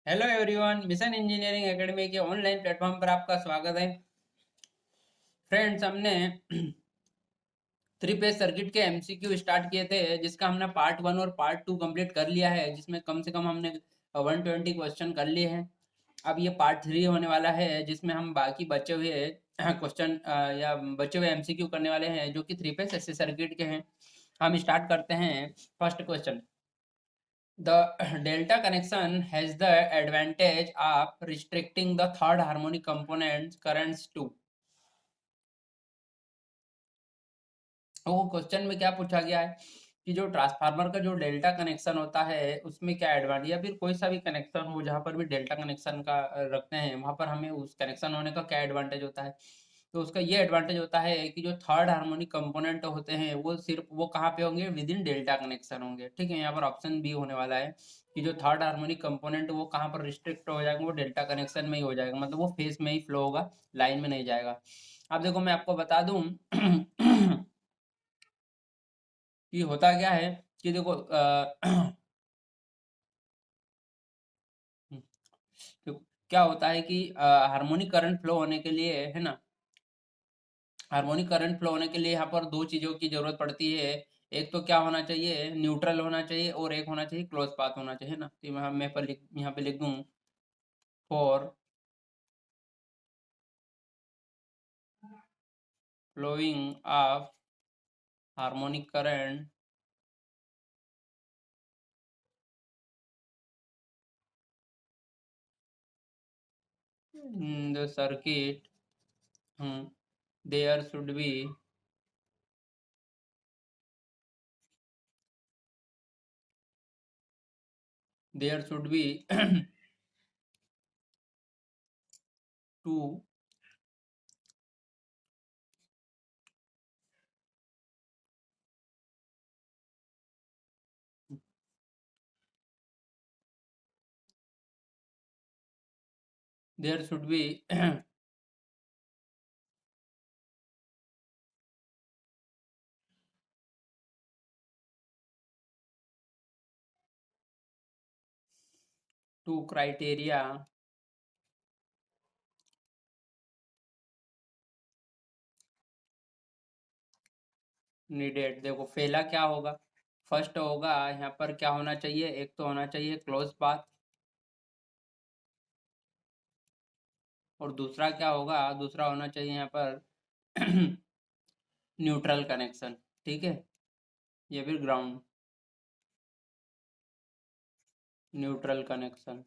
Hello everyone, mission engineering academy के online platform पर आपका स्वागत है। फ्रेंड्स, हमने थ्री फेज सर्किट के एमसीक्यू स्टार्ट किए थे, जिसका हमने पार्ट 1 और पार्ट 2 कंप्लीट कर लिया है, जिसमें कम से कम हमने 120 क्वेश्चन कर लिए हैं। अब ये पार्ट 3 होने वाला है, जिसमें हम बाकी बचे हुए क्वेश्चन या बचे हुए एमसीक्यू करने वाले हैं, जो कि थ्री फेज एसी सर्किट के हैं। हम स्टार्ट करते हैं। First question: The delta connection has the advantage of restricting the third harmonic component's currents to। वो क्वेश्चन में क्या पूछा गया है कि जो ट्रांसफार्मर का जो डेल्टा कनेक्शन होता है उसमें क्या एडवांटेज, या फिर कोई सा भी कनेक्शन हो जहाँ पर भी डेल्टा कनेक्शन का रखते हैं, वहाँ पर हमें उस कनेक्शन होने का क्या एडवांटेज होता है। तो उसका ये एडवांटेज होता है कि जो थर्ड हार्मोनिक कंपोनेंट होते हैं वो सिर्फ वो कहाँ पे होंगे, विद इन डेल्टा कनेक्शन होंगे। ठीक है, यहाँ पर ऑप्शन बी होने वाला है कि जो थर्ड हार्मोनिक कंपोनेंट वो कहाँ पर रिस्ट्रिक्ट हो जाएगा, वो डेल्टा कनेक्शन में ही हो जाएगा, मतलब वो फेस में ही फ्लो होगा, लाइन में नहीं जाएगा। अब देखो मैं आपको बता दूं कि होता क्या है कि देखो तो क्या होता है कि हार्मोनिक करंट फ्लो होने के लिए, है ना, हार्मोनिक करंट फ्लो होने के लिए यहाँ पर दो चीज़ों की जरूरत पड़ती है। एक तो क्या होना चाहिए, न्यूट्रल होना चाहिए, और एक होना चाहिए क्लोज पाथ होना चाहिए ना। तो यहाँ पे लिख दूँ for flowing of harmonic current in the circuit, there should be there should be two there should be two criteria needed. देखो पहला क्या होगा, फर्स्ट होगा यहाँ पर क्या होना चाहिए, एक तो होना चाहिए क्लोज पाथ, और दूसरा क्या होगा, दूसरा होना चाहिए यहाँ पर न्यूट्रल कनेक्शन। ठीक है, ये फिर ग्राउंड, न्यूट्रल कनेक्शन।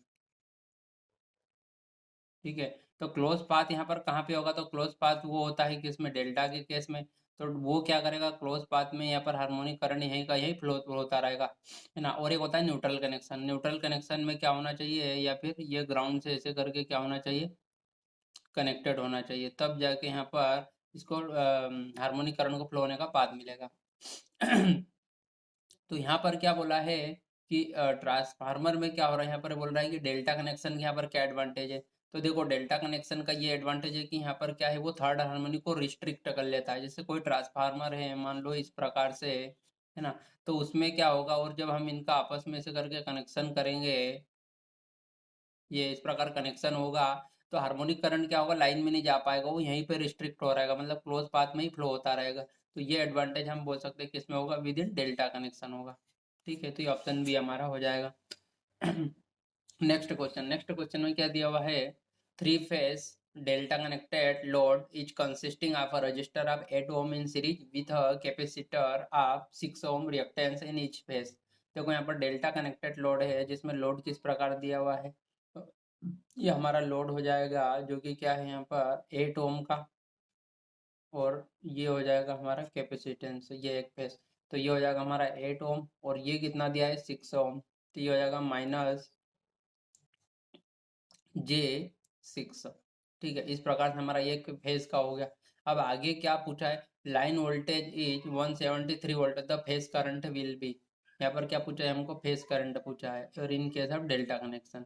ठीक है, तो क्लोज पाथ यहाँ पर कहाँ पे होगा, तो क्लोज पाथ वो होता है कि इसमें डेल्टा के केस में, तो वो क्या करेगा, क्लोज पाथ में यहाँ पर हार्मोनिक करंट यहीं का यहीं फ्लो होता रहेगा, है ना। और एक होता है न्यूट्रल कनेक्शन। न्यूट्रल कनेक्शन में क्या होना चाहिए, या फिर ये ग्राउंड से ऐसे करके क्या होना चाहिए, कनेक्टेड होना चाहिए, तब जाके यहाँ पर इसको हार्मोनिक करंट को फ्लो होने का पाथ मिलेगा। तो यहाँ पर क्या बोला है कि ट्रांसफार्मर में क्या हो रहा है, यहाँ पर बोल रहा है कि डेल्टा कनेक्शन के यहाँ पर क्या एडवांटेज है। तो देखो डेल्टा कनेक्शन का ये एडवांटेज है कि यहाँ पर क्या है, वो थर्ड हार्मोनी को रिस्ट्रिक्ट कर लेता है। जैसे कोई ट्रांसफार्मर है, मान लो इस प्रकार से, है ना, तो उसमें क्या होगा, और जब हम इनका आपस में से करके कनेक्शन करेंगे, ये इस प्रकार कनेक्शन होगा, तो हार्मोनिक करंट क्या होगा, लाइन में नहीं जा पाएगा, वो यहीं पे रिस्ट्रिक्ट हो रहेगा, मतलब क्लोज पाथ में ही फ्लो होता रहेगा। तो ये एडवांटेज हम बोल सकते हैं कि इसमें होगा, विद इन डेल्टा कनेक्शन होगा। ठीक है, तो ये ऑप्शन भी हमारा हो जाएगा। नेक्स्ट क्वेश्चन में क्या दिया हुआ है, three phase delta connected load is consisting of a resistor of 8 ohm in series with a capacitor of 6 ohm reactance in each phase. देखो यहाँ पर डेल्टा कनेक्टेड लोड है, जिसमें लोड किस प्रकार दिया हुआ है, तो ये हमारा लोड हो जाएगा जो कि क्या है यहाँ पर 8 ओम का, और ये हो जाएगा हमारा कैपेसिटेंस, ये एक फेज। तो ये हो जाएगा हमारा 8 ओम, और ये कितना दिया है, 6 ओम, तो ये हो जाएगा माइनस J6। ठीक है, इस प्रकार से हमारा एक फेज का हो गया। अब आगे क्या पूछा है, line voltage is 173 volt, the phase current will be. यहाँ पर क्या पूछा है, हमको फेज करंट पूछा है, और in case of delta connection,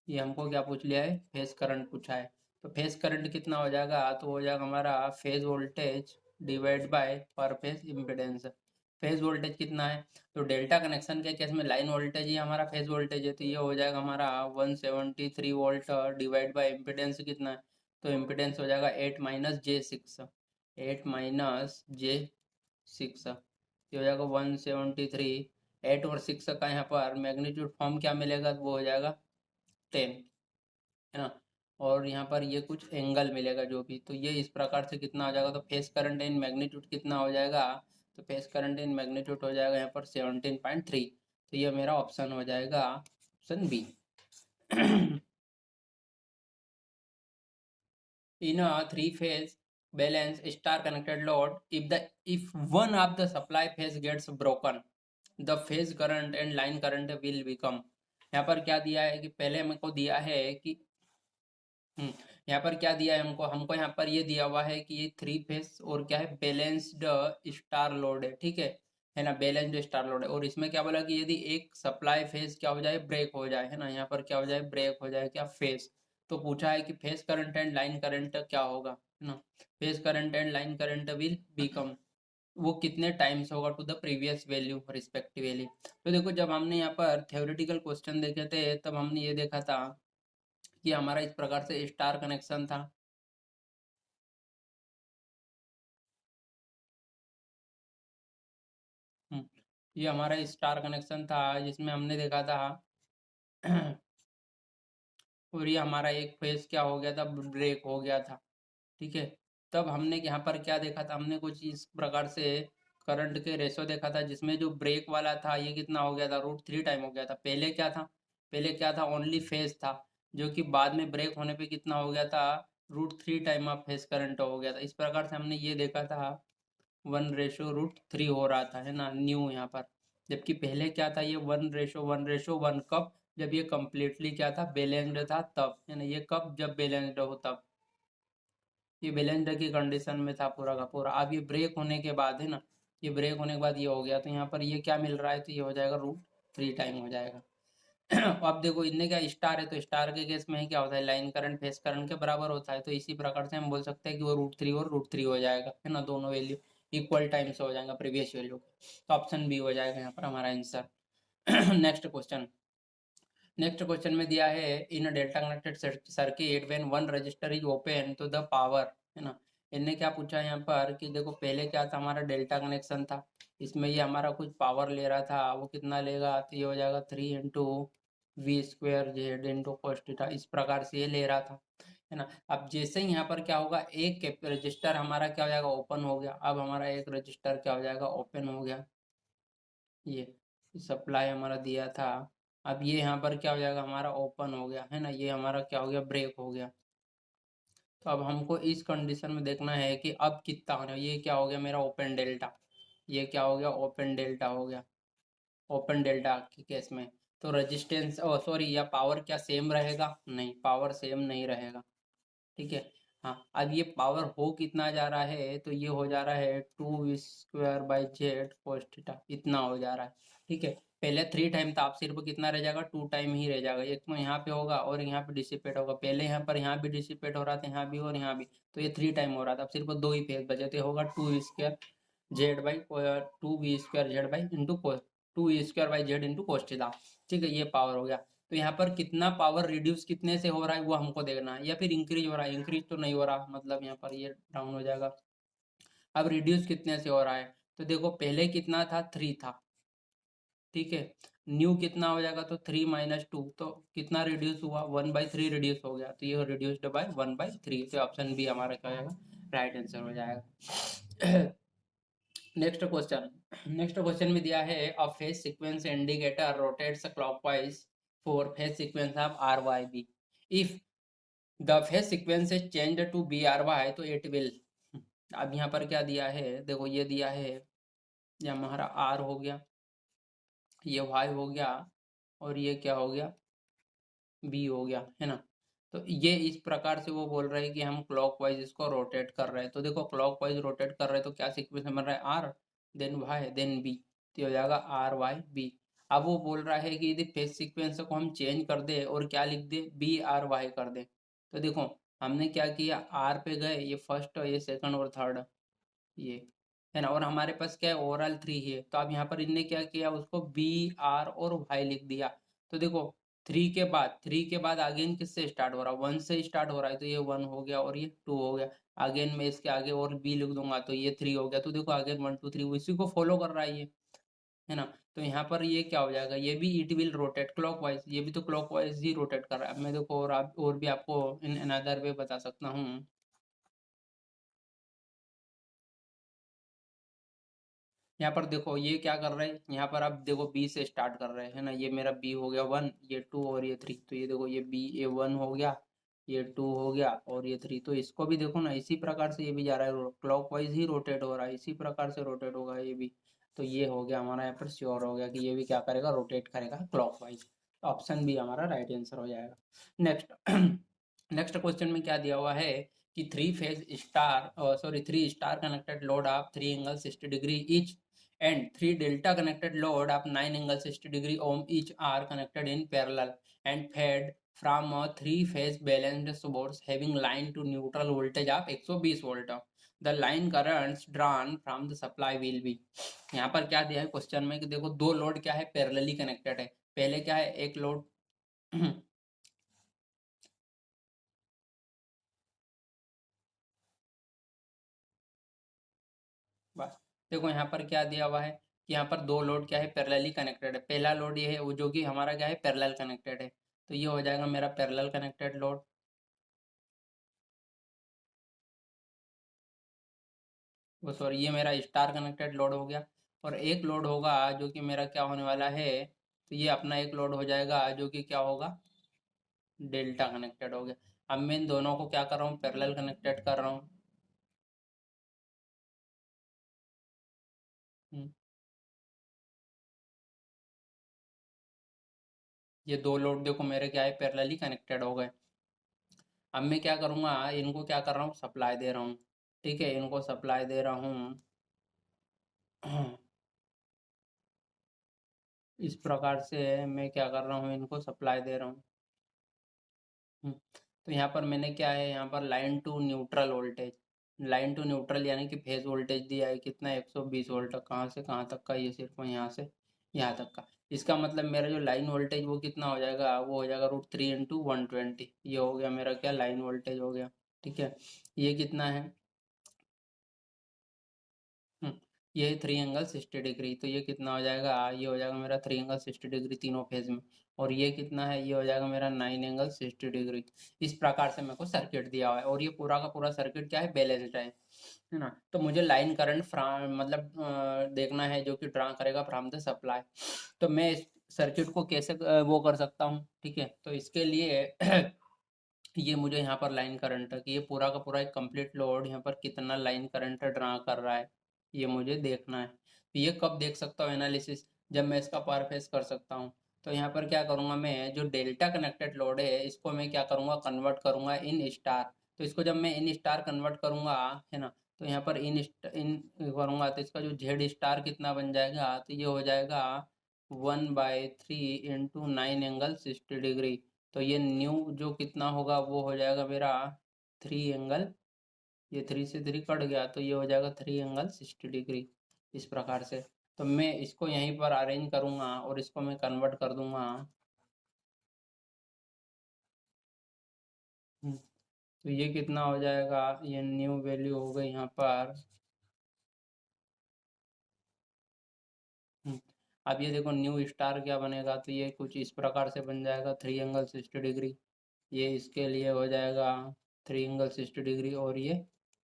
ये हमको क्या पूछ लिया है, फेज करंट पूछा है। तो फेज करंट कितना हो जाएगा, तो हो जाएगा हमारा फेज वोल्टेज डिवाइड बाय पर फेज इम्पिडेंस। फेज वोल्टेज कितना है, तो डेल्टा कनेक्शन के केस में लाइन वोल्टेज ही हमारा फेज वोल्टेज है, तो ये हो जाएगा हमारा 173 वोल्ट डिवाइड बाय इम्पिडेंस कितना है, तो इम्पिडेंस हो जाएगा 8 - j6, 8 - j6, ये हो जाएगा 173। 8 और 6 का यहाँ पर मैग्नीट्यूड फॉर्म क्या मिलेगा, तो वो हो जाएगा 10, है ना। और यहाँ पर ये कुछ एंगल मिलेगा जो भी, तो ये इस प्रकार से कितना हो जाएगा, तो फेस करंट इन मैग्नीट्यूड कितना हो जाएगा, तो फेस करंट इन मैग्नीट्यूड हो जाएगा यहाँ पर 17.3, तो ये मेरा ऑप्शन हो जाएगा option B. In a three-phase balance star connected load, if one of the supply phase gets broken, the phase current and line current will become। यहाँ पर क्या दिया है कि पहले हमको दिया है कि यहाँ पर क्या दिया है हमको हमको यहाँ पर ये दिया हुआ है कि ये थ्री फेस और क्या है, बैलेंस्ड स्टार लोड है ना, बैलेंस्ड स्टार लोड है। और इसमें क्या बोला कि यदि एक सप्लाई फेस क्या हो जाए, ब्रेक हो जाए, है ना, यहाँ पर क्या हो जाए, ब्रेक हो जाए क्या, फेस। तो पूछा है कि phase current and line current क्या होगा, है ना, phase current and line current will become, वो कितने टाइम्स होगा to the previous value respectively. तो देखो जब हमने यहाँ पर थ्योरेटिकल क्वेश्चन देखे थे तब हमने ये देखा था कि हमारा इस प्रकार से स्टार कनेक्शन था। ये हमारा स्टार कनेक्शन था जिसमें हमने देखा था और ये हमारा एक फेज क्या हो गया था, ब्रेक हो गया था, ठीक है। तब हमने यहाँ पर क्या देखा था, हमने कुछ इस प्रकार से करंट के रेशो देखा था जिसमें जो ब्रेक वाला था ये कितना हो गया था, √3 टाइम हो गया था। पहले क्या था, पहले क्या था, ओनली फेज था, जो कि बाद में ब्रेक होने पे कितना हो गया था, √3 टाइम ऑफ फेज करंट हो गया था। इस प्रकार से हमने ये देखा था 1/√3 हो रहा था, है ना, न्यू यहाँ पर। जबकि पहले क्या था, ये 1/1/1 कब, जब ये कंप्लीटली क्या था, बैलेंस्ड था तब, है ना, ये कब, जब बैलेंस्ड हो तब, ये बैलेंस्ड की कंडीशन में था पूरा का पूरा। अब ये ब्रेक होने के बाद, है ना, ये ब्रेक होने के बाद ये हो गया, तो यहाँ पर ये क्या मिल रहा है, तो ये हो जाएगा √3 टाइम हो जाएगा। अब देखो इनने क्या, स्टार है तो स्टार के केस में ही क्या होता है, लाइन करंट फेस करंट के बराबर होता है, तो इसी प्रकार से हम बोल सकते हैं कि वो √3 और √3 हो जाएगा, है ना, दोनों वैल्यू इक्वल टाइम से हो जाएगा प्रीवियस वैल्यू। तो ऑप्शन बी हो जाएगा यहाँ पर हमारा answer. Next question, next question में दिया है in delta connected circuit when one resistor is open तो द पावर, है ना। इनने क्या पूछा है यहाँ पर कि देखो पहले क्या था, हमारा डेल्टा कनेक्शन था, इसमें ये हमारा कुछ पावर ले रहा था, वो कितना लेगा, तो ये हो जाएगा 3 × V²Z × cos थीटा, इस प्रकार से ये ले रहा था, है ना। अब जैसे ही यहाँ पर क्या होगा, एक रजिस्टर हमारा क्या हो जाएगा, ओपन हो गया। अब हमारा एक रजिस्टर क्या हो जाएगा, ओपन हो गया, ये सप्लाई हमारा दिया था। अब ये यहाँ पर क्या हो जाएगा, हमारा ओपन हो गया, है ना, ये हमारा क्या हो गया, ब्रेक हो गया। तो अब हमको इस कंडीशन में देखना है कि अब कितना होना है। ये क्या हो गया मेरा ओपन डेल्टा, ये क्या हो गया, ओपन डेल्टा हो गया, ओपन डेल्टा के केस में। तो रेजिस्टेंस ओ सॉरी, या पावर क्या सेम रहेगा, नहीं, पावर सेम नहीं रहेगा, ठीक है। हाँ, अब ये पावर हो कितना जा रहा है, तो ये हो जा रहा है 2V²/Z cos थीटा, इतना हो जा रहा है, ठीक है। पहले 3 टाइम था, अब सिर्फ कितना रह जाएगा, 2 टाइम ही रह जाएगा। एक तो यहाँ पे होगा और यहाँ पे डिसिपेट होगा, पहले यहाँ पर यहाँ भी डिसिपेट हो रहा था, यहाँ भी और यहाँ भी, तो ये 3 टाइम हो रहा था। अब सिर्फ 2 ही फेज बचे, तो होगा 2V²Z/2V²Z/cos, ठीक है, ये पावर हो गया। तो यहाँ पर कितना पावर रिड्यूस कितने से हो रहा है वो हमको देखना है, या फिर इंक्रीज हो रहा है, इंक्रीज तो नहीं हो रहा, मतलब यहाँ पर ये डाउन हो जाएगा। अब रिड्यूस कितने से हो रहा है, तो देखो पहले कितना था, 3 था, ठीक है। न्यू कितना हो जाएगा, तो 3 - 2, तो कितना रिड्यूस हुआ, 1/3 रिड्यूस हो गया, तो ये रिड्यूस्ड बाय 1/3, तो ऑप्शन बी हमारा क्या हो जाएगा, राइट आंसर हो जाएगा। नेक्स्ट क्वेश्चन, नेक्स्ट क्वेश्चन में दिया है a phase sequence indicator rotates clockwise for phase sequence of R Y B, if the phase sequence is change to B R Y तो इट विल। अब यहाँ पर क्या दिया है, देखो ये दिया है, ये हमारा आर हो गया, ये वाई हो गया, और ये क्या हो गया, बी हो गया, है ना। तो ये इस प्रकार से वो बोल रहे हैं कि हम क्लॉकवाइज इसको रोटेट कर रहे हैं। तो देखो क्लॉकवाइज रोटेट कर रहे हैं तो क्या सीक्वेंस में बन रहा है, R then Y then B, तो हो जाएगा RY B। अब वो बोल रहा है कि यदि फेज सीक्वेंस को हम चेंज कर दे और क्या लिख दे, BRY कर दे, तो देखो हमने क्या किया, आर पे गए, ये फर्स्ट, ये सेकंड और थर्ड, ये है ना, और हमारे पास क्या है, ओवरऑल 3 ही है। तो अब यहाँ पर इनने क्या किया, उसको बी, आर और वाई लिख दिया। तो देखो 3 के बाद अगेन किससे स्टार्ट हो रहा है, 1 से स्टार्ट हो रहा है, तो ये 1 हो गया और ये 2 हो गया। अगेन मैं इसके आगे और बी लिख दूंगा तो ये 3 हो गया। तो देखो अगेन 1 2 3 इसी को फॉलो कर रहा है ये, है ना। तो यहाँ पर ये क्या हो जाएगा, ये भी इट विल रोटेट क्लॉकवाइज, ये भी तो क्लॉकवाइज ही रोटेट कर रहा है। अब मैं देखो और भी आपको इन अनदर वे बता सकता हूँ। यहाँ पर देखो ये क्या कर रहे हैं, यहाँ पर आप देखो बी से स्टार्ट कर रहे हैं, है ना। ये मेरा बी हो गया 1, ये 2 और ये 3। तो ये देखो ये बी, ये 1 हो गया, ये 2 हो गया और ये 3। तो इसको भी देखो ना, इसी प्रकार से ये भी जा रहा है, क्लॉकवाइज ही रोटेट हो रहा है, इसी प्रकार से रोटेट होगा ये भी। तो ये हो गया हमारा, यहाँ पर श्योर हो गया कि ये भी क्या करेगा, रोटेट करेगा क्लॉकवाइज। ऑप्शन बी हमारा राइट आंसर हो जाएगा। नेक्स्ट नेक्स्ट क्वेश्चन में क्या दिया हुआ है कि three star connected load of 3 angle 60 degree each and 3 delta connected load of 9 angle 60 degree ohm each are connected in parallel and fed from a 3 phase balanced source having line to neutral voltage of 120 volt. The line currents drawn from the supply will be। यहाँ पर क्या दिया है question में कि देखो दो load क्या है, पैरेलली कनेक्टेड है। पहले क्या है, एक लोड बस देखो यहाँ पर क्या दिया हुआ है कि यहाँ पर दो लोड क्या है, पैरेलली कनेक्टेड है। पहला लोड ये है वो जो कि हमारा क्या है, पैरेलल कनेक्टेड है। तो ये हो जाएगा मेरा पैरेलल कनेक्टेड लोड। वो सॉरी, ये मेरा स्टार कनेक्टेड लोड हो गया। और एक लोड होगा जो कि मेरा क्या होने वाला है, तो ये अपना एक लोड हो जाएगा जो कि क्या होगा, डेल्टा कनेक्टेड हो गया। अब मैं इन दोनों को क्या कर रहा हूँ, पैरेलल कनेक्टेड कर रहा हूँ। हम्म, ये दो लोड देखो मेरे क्या है, पैरेलली कनेक्टेड हो गए। अब मैं क्या करूँगा, इनको क्या कर रहा हूँ, सप्लाई दे रहा हूँ। ठीक है, इनको सप्लाई दे रहा हूँ। इस प्रकार से मैं क्या कर रहा हूँ, इनको सप्लाई दे रहा हूँ। तो यहाँ पर मैंने क्या है, यहाँ पर line to neutral voltage, line to neutral यानी कि फेज वोल्टेज दिया है कितना, 120 वोल्ट। कहाँ से कहाँ तक का, ये सिर्फ यहाँ से यहाँ तक का। इसका मतलब मेरा जो लाइन वोल्टेज वो कितना हो जाएगा, वो हो जाएगा √3 × 120। ये हो गया मेरा क्या, लाइन वोल्टेज हो गया। ठीक है, ये कितना है, हम्म, ये 3 एंगल 60 डिग्री। तो ये कितना हो जाएगा, ये हो जाएगा मेरा 3 एंगल 60 डिग्री तीनों फेज में। और ये कितना है, ये हो जाएगा मेरा 9 एंगल 60 डिग्री। इस प्रकार से मेरे को सर्किट दिया हुआ है और ये पूरा का पूरा सर्किट क्या है, बैलेंस्ड है ना। तो मुझे लाइन करंट फ्रॉम मतलब देखना है जो कि ड्रा करेगा फ्रॉम द सप्लाई। तो मैं इस सर्किट को कैसे वो कर सकता हूँ, ठीक है। तो इसके लिए ये मुझे यहाँ पर लाइन करंट कि ये पूरा का पूरा एक कंप्लीट लोड यहाँ पर कितना लाइन करंट ड्रा कर रहा है, ये मुझे देखना है। तो ये कब देख सकता हूँ एनालिसिस, जब मैं इसका पर फेस कर सकता हूँ। तो यहाँ पर क्या करूँगा, मैं जो डेल्टा कनेक्टेड लोड है इसको मैं क्या करूँगा, कन्वर्ट करूँगा इन स्टार। तो इसको जब मैं इन स्टार कन्वर्ट करूँगा, है ना, तो यहाँ पर इन करूँगा तो इसका जो जेड स्टार कितना बन जाएगा, तो ये हो जाएगा 1/3 × 9 एंगल 60 डिग्री। तो ये न्यू जो कितना होगा वो हो जाएगा मेरा 3 एंगल, ये 3 से 3 कट गया तो ये हो जाएगा 3 एंगल 60 डिग्री। इस प्रकार से तो मैं इसको यहीं पर अरेंज करूँगा और इसको मैं कन्वर्ट कर दूंगा। तो ये कितना हो जाएगा, ये न्यू वैल्यू हो गई यहाँ पर। हम्म, अब ये देखो न्यू स्टार क्या बनेगा, तो ये कुछ इस प्रकार से बन जाएगा 3 एंगल 60 डिग्री। ये इसके लिए हो जाएगा 3 एंगल 60 डिग्री और ये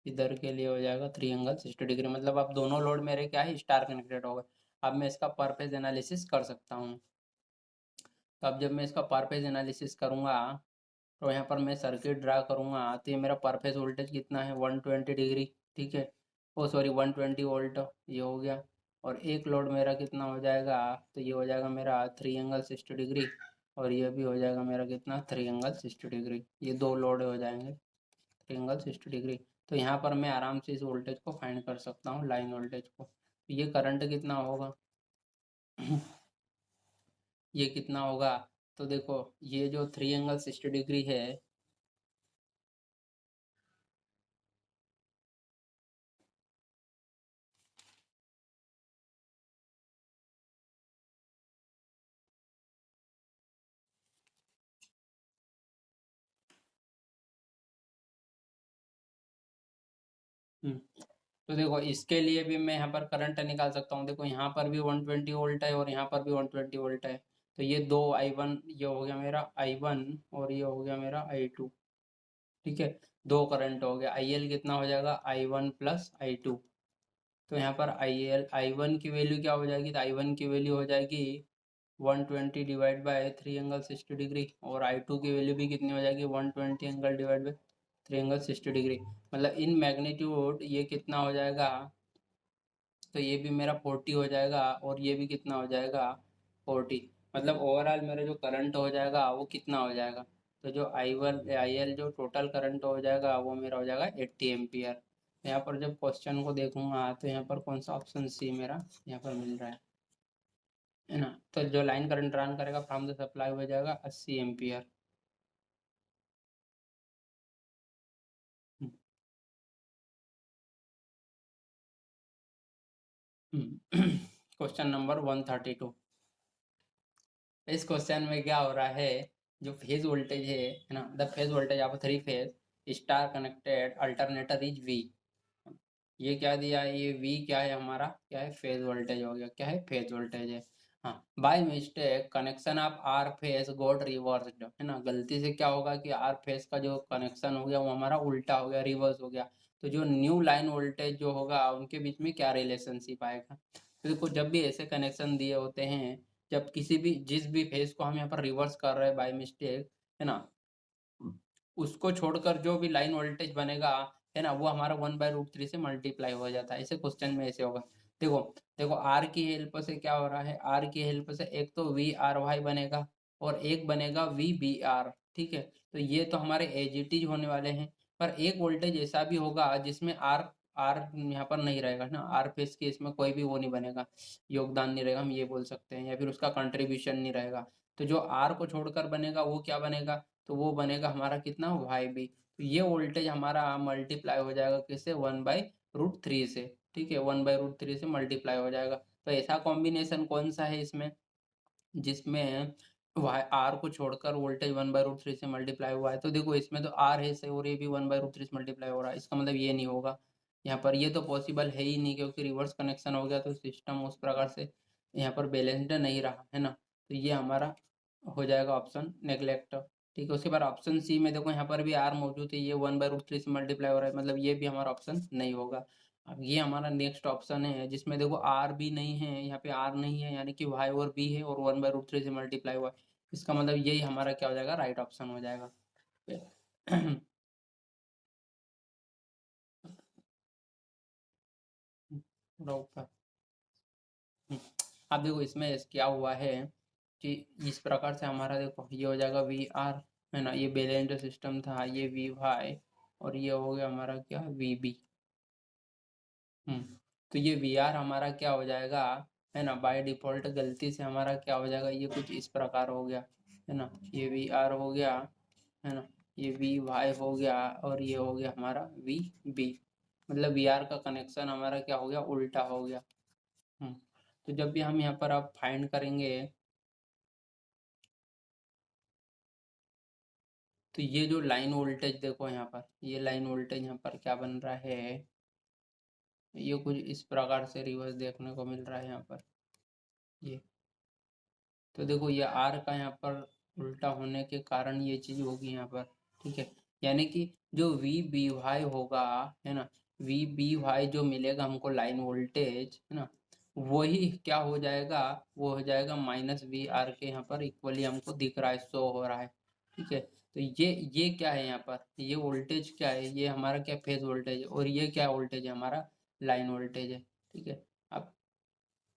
इधर के लिए हो जाएगा 3 एंगल 60 डिग्री। मतलब अब दोनों लोड मेरे क्या है, स्टार कनेक्टेड हो गए। अब मैं इसका पर फेज एनालिसिस कर सकता हूँ। तो अब जब मैं इसका पर फेज एनालिसिस करूँगा तो यहाँ पर मैं सर्किट ड्रा करूँगा, तो ये मेरा पर फेज वोल्टेज कितना है, 120 डिग्री। ठीक है, ओ सॉरी 120 वोल्ट, ये हो गया। और एक लोड मेरा कितना हो जाएगा, तो ये हो जाएगा मेरा 3 एंगल 60 डिग्री। और ये भी हो जाएगा मेरा कितना, 3 एंगल 60 डिग्री। ये दो लोड हो जाएंगे 3 एंगल 60 डिग्री। तो यहाँ पर मैं आराम से इस वोल्टेज को फाइंड कर सकता हूँ, लाइन वोल्टेज को। तो ये करंट कितना होगा ये कितना होगा, तो देखो ये जो 3 एंगल 60 डिग्री है, तो देखो इसके लिए भी मैं यहाँ पर करंट निकाल सकता हूँ। देखो यहाँ पर भी 120 वोल्ट है और यहाँ पर भी 120 वोल्ट है। तो ये दो I1, ये हो गया मेरा I1 और ये हो गया मेरा I2। ठीक है, दो करंट हो गया। IL कितना हो जाएगा, I1 प्लस I2। तो यहाँ पर I1 की वैल्यू क्या हो जाएगी, तो I1 की वैल्यू हो जाएगी 120 डिवाइड बाय 3 एंगल 60 डिग्री, और I2 की वैल्यू भी कितनी हो जाएगी 120 angle divide by 3 angle 60 degree. मतलब इन मैग्नीट्यूड ये कितना हो जाएगा, तो ये भी मेरा 40 हो जाएगा और ये भी कितना हो जाएगा 40। मतलब ओवरऑल मेरा जो करंट हो जाएगा वो कितना हो जाएगा, तो जो IL जो टोटल करंट हो जाएगा वो मेरा हो जाएगा 80 एम्पियर। यहाँ पर जब क्वेश्चन को देखूंगा तो यहाँ पर कौन सा ऑप्शन सी मेरा यहाँ पर मिल रहा है ना। तो जो लाइन करंट रन करेगा फ्रॉम द सप्लाई हो जाएगा 80 एम्पियर। Question number 132। इस क्वेश्चन में क्या हो रहा है, जो फेज वोल्टेज है ना, the phase voltage of 3 phase star connected alternator is V। ये क्या दिया है, ये V क्या है हमारा, क्या है फेज वोल्टेज हो गया, क्या है फेज वोल्टेज है। हाँ, by mistake connection of R phase got reversed, है ना, गलती से क्या होगा कि आर फेज का जो कनेक्शन हो गया वो हमारा उल्टा हो गया, रिवर्स हो गया। तो जो न्यू लाइन वोल्टेज जो होगा उनके बीच में क्या रिलेशनशिप आएगा। तो देखो जब भी ऐसे कनेक्शन दिए होते हैं, जब किसी भी जिस भी फेज को हम यहाँ पर रिवर्स कर रहे हैं बाय मिस्टेक, है ना, उसको छोड़कर जो भी लाइन वोल्टेज बनेगा, है ना, वो हमारा 1/√3 से मल्टीप्लाई हो जाता है। ऐसे क्वेश्चन में ऐसे होगा। देखो देखो आर की हेल्प से क्या हो रहा है, आर की हेल्प से एक तो VRY बनेगा और एक बनेगा VBR। ठीक है, तो ये तो हमारे एजिटीज होने वाले हैं। पर एक वोल्टेज ऐसा भी होगा जिसमें आर आर यहाँ पर नहीं रहेगा ना, आर फेस के इसमें कोई भी वो नहीं बनेगा, योगदान नहीं रहेगा, हम ये बोल सकते हैं, या फिर उसका कंट्रीब्यूशन नहीं रहेगा। तो जो आर को छोड़कर बनेगा वो क्या बनेगा, तो वो बनेगा हमारा कितना YB। तो ये वोल्टेज हमारा मल्टीप्लाई हो जाएगा किससे, 1/√3 से। ठीक है, 1/√3 से मल्टीप्लाई हो जाएगा। तो ऐसा कॉम्बिनेशन कौन सा है इसमें, जिसमें वाई आर को छोड़कर वोल्टेज 1/√3 से मल्टीप्लाई हुआ है। तो देखो इसमें तो आर है से और ये भी 1/√3 से मल्टीप्लाई हो रहा है, इसका मतलब ये नहीं होगा। यहाँ पर ये तो पॉसिबल है ही नहीं, क्योंकि रिवर्स कनेक्शन हो गया तो सिस्टम उस प्रकार से यहाँ पर बैलेंस्ड नहीं रहा, है ना। तो ये हमारा हो जाएगा ऑप्शन नेग्लेक्ट। ठीक है, उसके बाद ऑप्शन सी में देखो यहाँ पर भी आर मौजूद है, ये 1/√3 से मल्टीप्लाई हो रहा है, मतलब ये भी हमारा ऑप्शन नहीं होगा। अब ये हमारा नेक्स्ट ऑप्शन है जिसमें देखो आर भी नहीं है, यहाँ पे आर नहीं है, यानी कि वाई और बी है और 1/√3 से मल्टीप्लाई हुआ है। इसका मतलब यही हमारा क्या हो जाएगा, राइट ऑप्शन हो जाएगा। पूरा ऊपर। अब देखो इसमें क्या हुआ है कि इस प्रकार से हमारा देखो ये हो जाएगा VR, है ना, ये बैलेंस्ड सिस्टम था, ये VY और ये हो गया हमारा क्या VB। हम्म, तो ये VR हमारा क्या हो जाएगा, है ना, बाय डिफॉल्ट गलती से हमारा क्या हो जाएगा, ये कुछ इस प्रकार हो गया, है ना, ये VR हो गया, है ना, ये VY हो गया और ये हो गया हमारा VB। मतलब VR का कनेक्शन हमारा क्या हो गया, उल्टा हो गया। हम्म, तो जब भी हम यहाँ पर अब फाइंड करेंगे, तो ये जो लाइन वोल्टेज देखो यहाँ पर, ये लाइन वोल्टेज यहाँ पर क्या बन रहा है, ये कुछ इस प्रकार से रिवर्स देखने को मिल रहा है यहाँ पर ये। तो देखो ये आर का यहाँ पर उल्टा होने के कारण ये चीज होगी यहाँ पर। ठीक है, यानी कि जो VBY होगा, है ना, VBY जो मिलेगा हमको लाइन वोल्टेज, है ना, वही क्या हो जाएगा, वो हो जाएगा -VR के यहाँ पर इक्वली हमको दिख रहा है, शो हो रहा है। ठीक है, तो ये क्या है यहाँ पर, ये वोल्टेज क्या है, ये हमारा क्या फेज वोल्टेज है, और ये क्या वोल्टेज है, हमारा लाइन वोल्टेज है। ठीक है, अब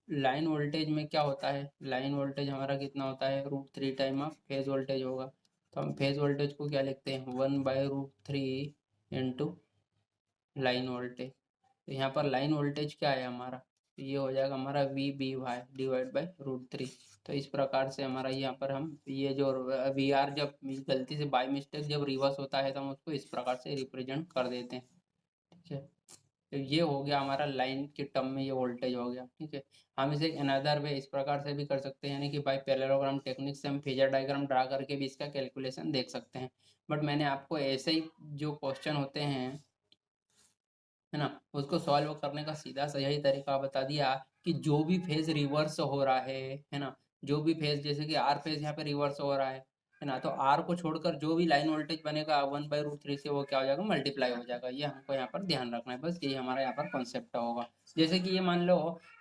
लाइन वोल्टेज में क्या होता है, लाइन वोल्टेज हमारा कितना होता है, √3 टाइम ऑफ फेज वोल्टेज होगा। तो हम फेज वोल्टेज को क्या लिखते हैं, 1/√3 इंटू लाइन वोल्टेज। तो यहाँ पर लाइन वोल्टेज क्या है हमारा, तो ये हो जाएगा हमारा VBY डिवाइड बाई √3। तो इस प्रकार से हमारा यहाँ पर हम ये जो VR जब गलती से बाई मिस्टेक जब रिवर्स होता है तो हम उसको इस प्रकार से रिप्रेजेंट कर देते हैं। ठीक है, तो ये हो गया हमारा लाइन के टर्म में ये वोल्टेज हो गया। ठीक है, हम इसे अनदर वे इस प्रकार से भी कर सकते हैं, यानी कि बाय पैरेललोग्राम टेक्निक से हम फेजर डायग्राम ड्रा करके भी इसका कैलकुलेशन देख सकते हैं। बट मैंने आपको ऐसे ही जो क्वेश्चन होते हैं है ना, उसको सॉल्व करने का सीधा सा यही तरीका बता दिया कि जो भी फेज रिवर्स हो रहा है ना, जो भी फेज जैसे कि आर फेज यहाँ पे रिवर्स हो रहा है ना, तो आर को छोड़कर जो भी लाइन वोल्टेज बनेगा 1/√3 से वो क्या हो जाएगा, मल्टीप्लाई हो जाएगा। ये हमको यहाँ पर ध्यान रखना है, बस यही हमारा यहाँ पर कॉन्सेप्ट होगा। जैसे कि ये मान लो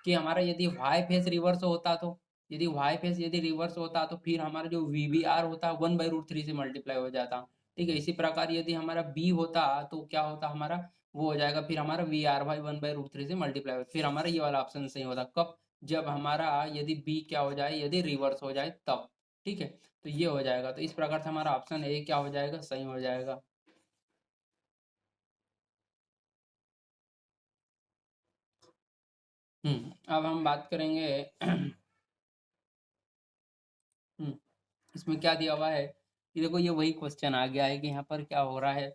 कि हमारा यदि वाई फेज रिवर्स होता, तो यदि वाई फेज यदि रिवर्स होता तो फिर हमारा जो वी बी आर होता 1/√3 से मल्टीप्लाई हो जाता। ठीक है, इसी प्रकार यदि हमारा बी होता तो क्या होता, हमारा वो हो जाएगा फिर हमारा वी आर बाई 1/√3 से मल्टीप्लाई हो, फिर हमारा ये वाला ऑप्शन सही होता। कब, जब हमारा यदि बी क्या हो जाए, यदि रिवर्स हो जाए तब। ठीक है, तो ये हो जाएगा, तो इस प्रकार से हमारा ऑप्शन ए क्या हो जाएगा, सही हो जाएगा। अब हम बात करेंगे इसमें क्या दिया हुआ है कि देखो ये वही क्वेश्चन आ गया है कि यहाँ पर क्या हो रहा है,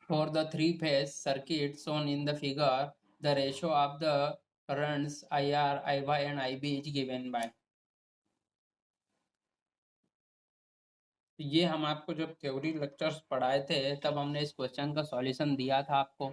for the three phase circuit shown in the figure, the ratio of the currents IR, IY and IB is given by। तो ये हम आपको जब थ्योरी लेक्चर्स पढ़ाए थे तब हमने इस क्वेश्चन का सॉल्यूशन दिया था आपको,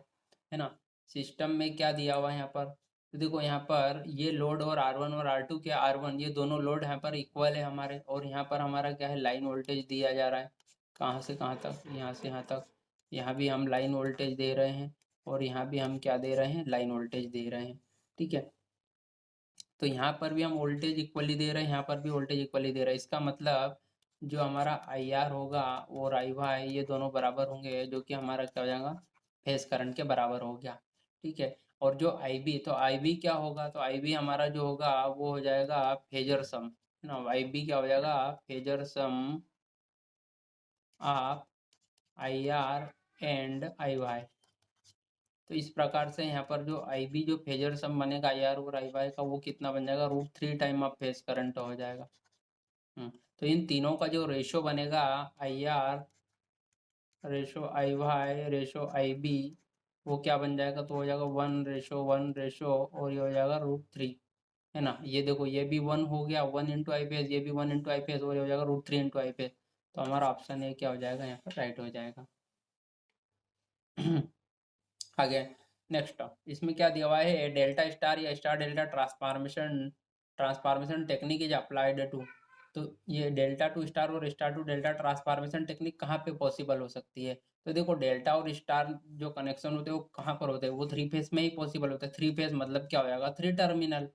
है ना। सिस्टम में क्या दिया हुआ है यहाँ पर, तो देखो यहाँ पर ये लोड और R1 और R2 के R1 ये दोनों लोड यहाँ पर इक्वल है हमारे, और यहाँ पर हमारा क्या है, लाइन वोल्टेज दिया जा रहा है। कहाँ से कहाँ तक, यहाँ से यहाँ तक। यहाँ भी हम लाइन वोल्टेज दे रहे हैं और यहाँ भी हम क्या दे रहे हैं, लाइन वोल्टेज दे रहे हैं। ठीक है, तो यहाँ पर भी हम वोल्टेज इक्वली दे रहे हैं, यहाँ पर भी वोल्टेज इक्वली दे रहे हैं। इसका मतलब जो हमारा आई आर होगा और आई वाई ये दोनों बराबर होंगे, जो कि हमारा क्या हो जाएगा, फेज करंट के बराबर हो गया। ठीक है, और जो आई बी, तो आई बी क्या होगा, तो आई बी हमारा जो होगा वो हो जाएगा फेजर सम, है ना। आई बी क्या हो जाएगा, phasor sum of I R and I Y. तो इस प्रकार से यहाँ पर जो आई बी जो फेजर सम बनेगा आई आर और आई वाई का, वो कितना बन जाएगा, √3 टाइम ऑफ फेज करंट हो जाएगा। तो इन तीनों का जो रेशो बनेगा, I R ratio I Y ratio I B, वो क्या बन जाएगा, तो हो जाएगा 1:1 और ये हो जाएगा √3, है ना। ये देखो ये भी 1 हो गया, 1 × I फेज, ये भी 1 × I फेज और ये हो जाएगा √3 × I फेज। तो हमारा ऑप्शन ए क्या हो जाएगा, यहाँ पर राइट हो जाएगा। आगे नेक्स्ट, इसमें क्या दिया हुआ है, डेल्टा स्टार या star delta transformation transformation technique is applied to. तो ये डेल्टा टू स्टार और star to delta transformation technique कहाँ पे पॉसिबल हो सकती है, तो देखो डेल्टा और स्टार जो कनेक्शन होते हैं वो कहाँ पर होते हैं, वो थ्री फेज में ही पॉसिबल होता है। थ्री फेज मतलब क्या हो जाएगा, थ्री टर्मिनल,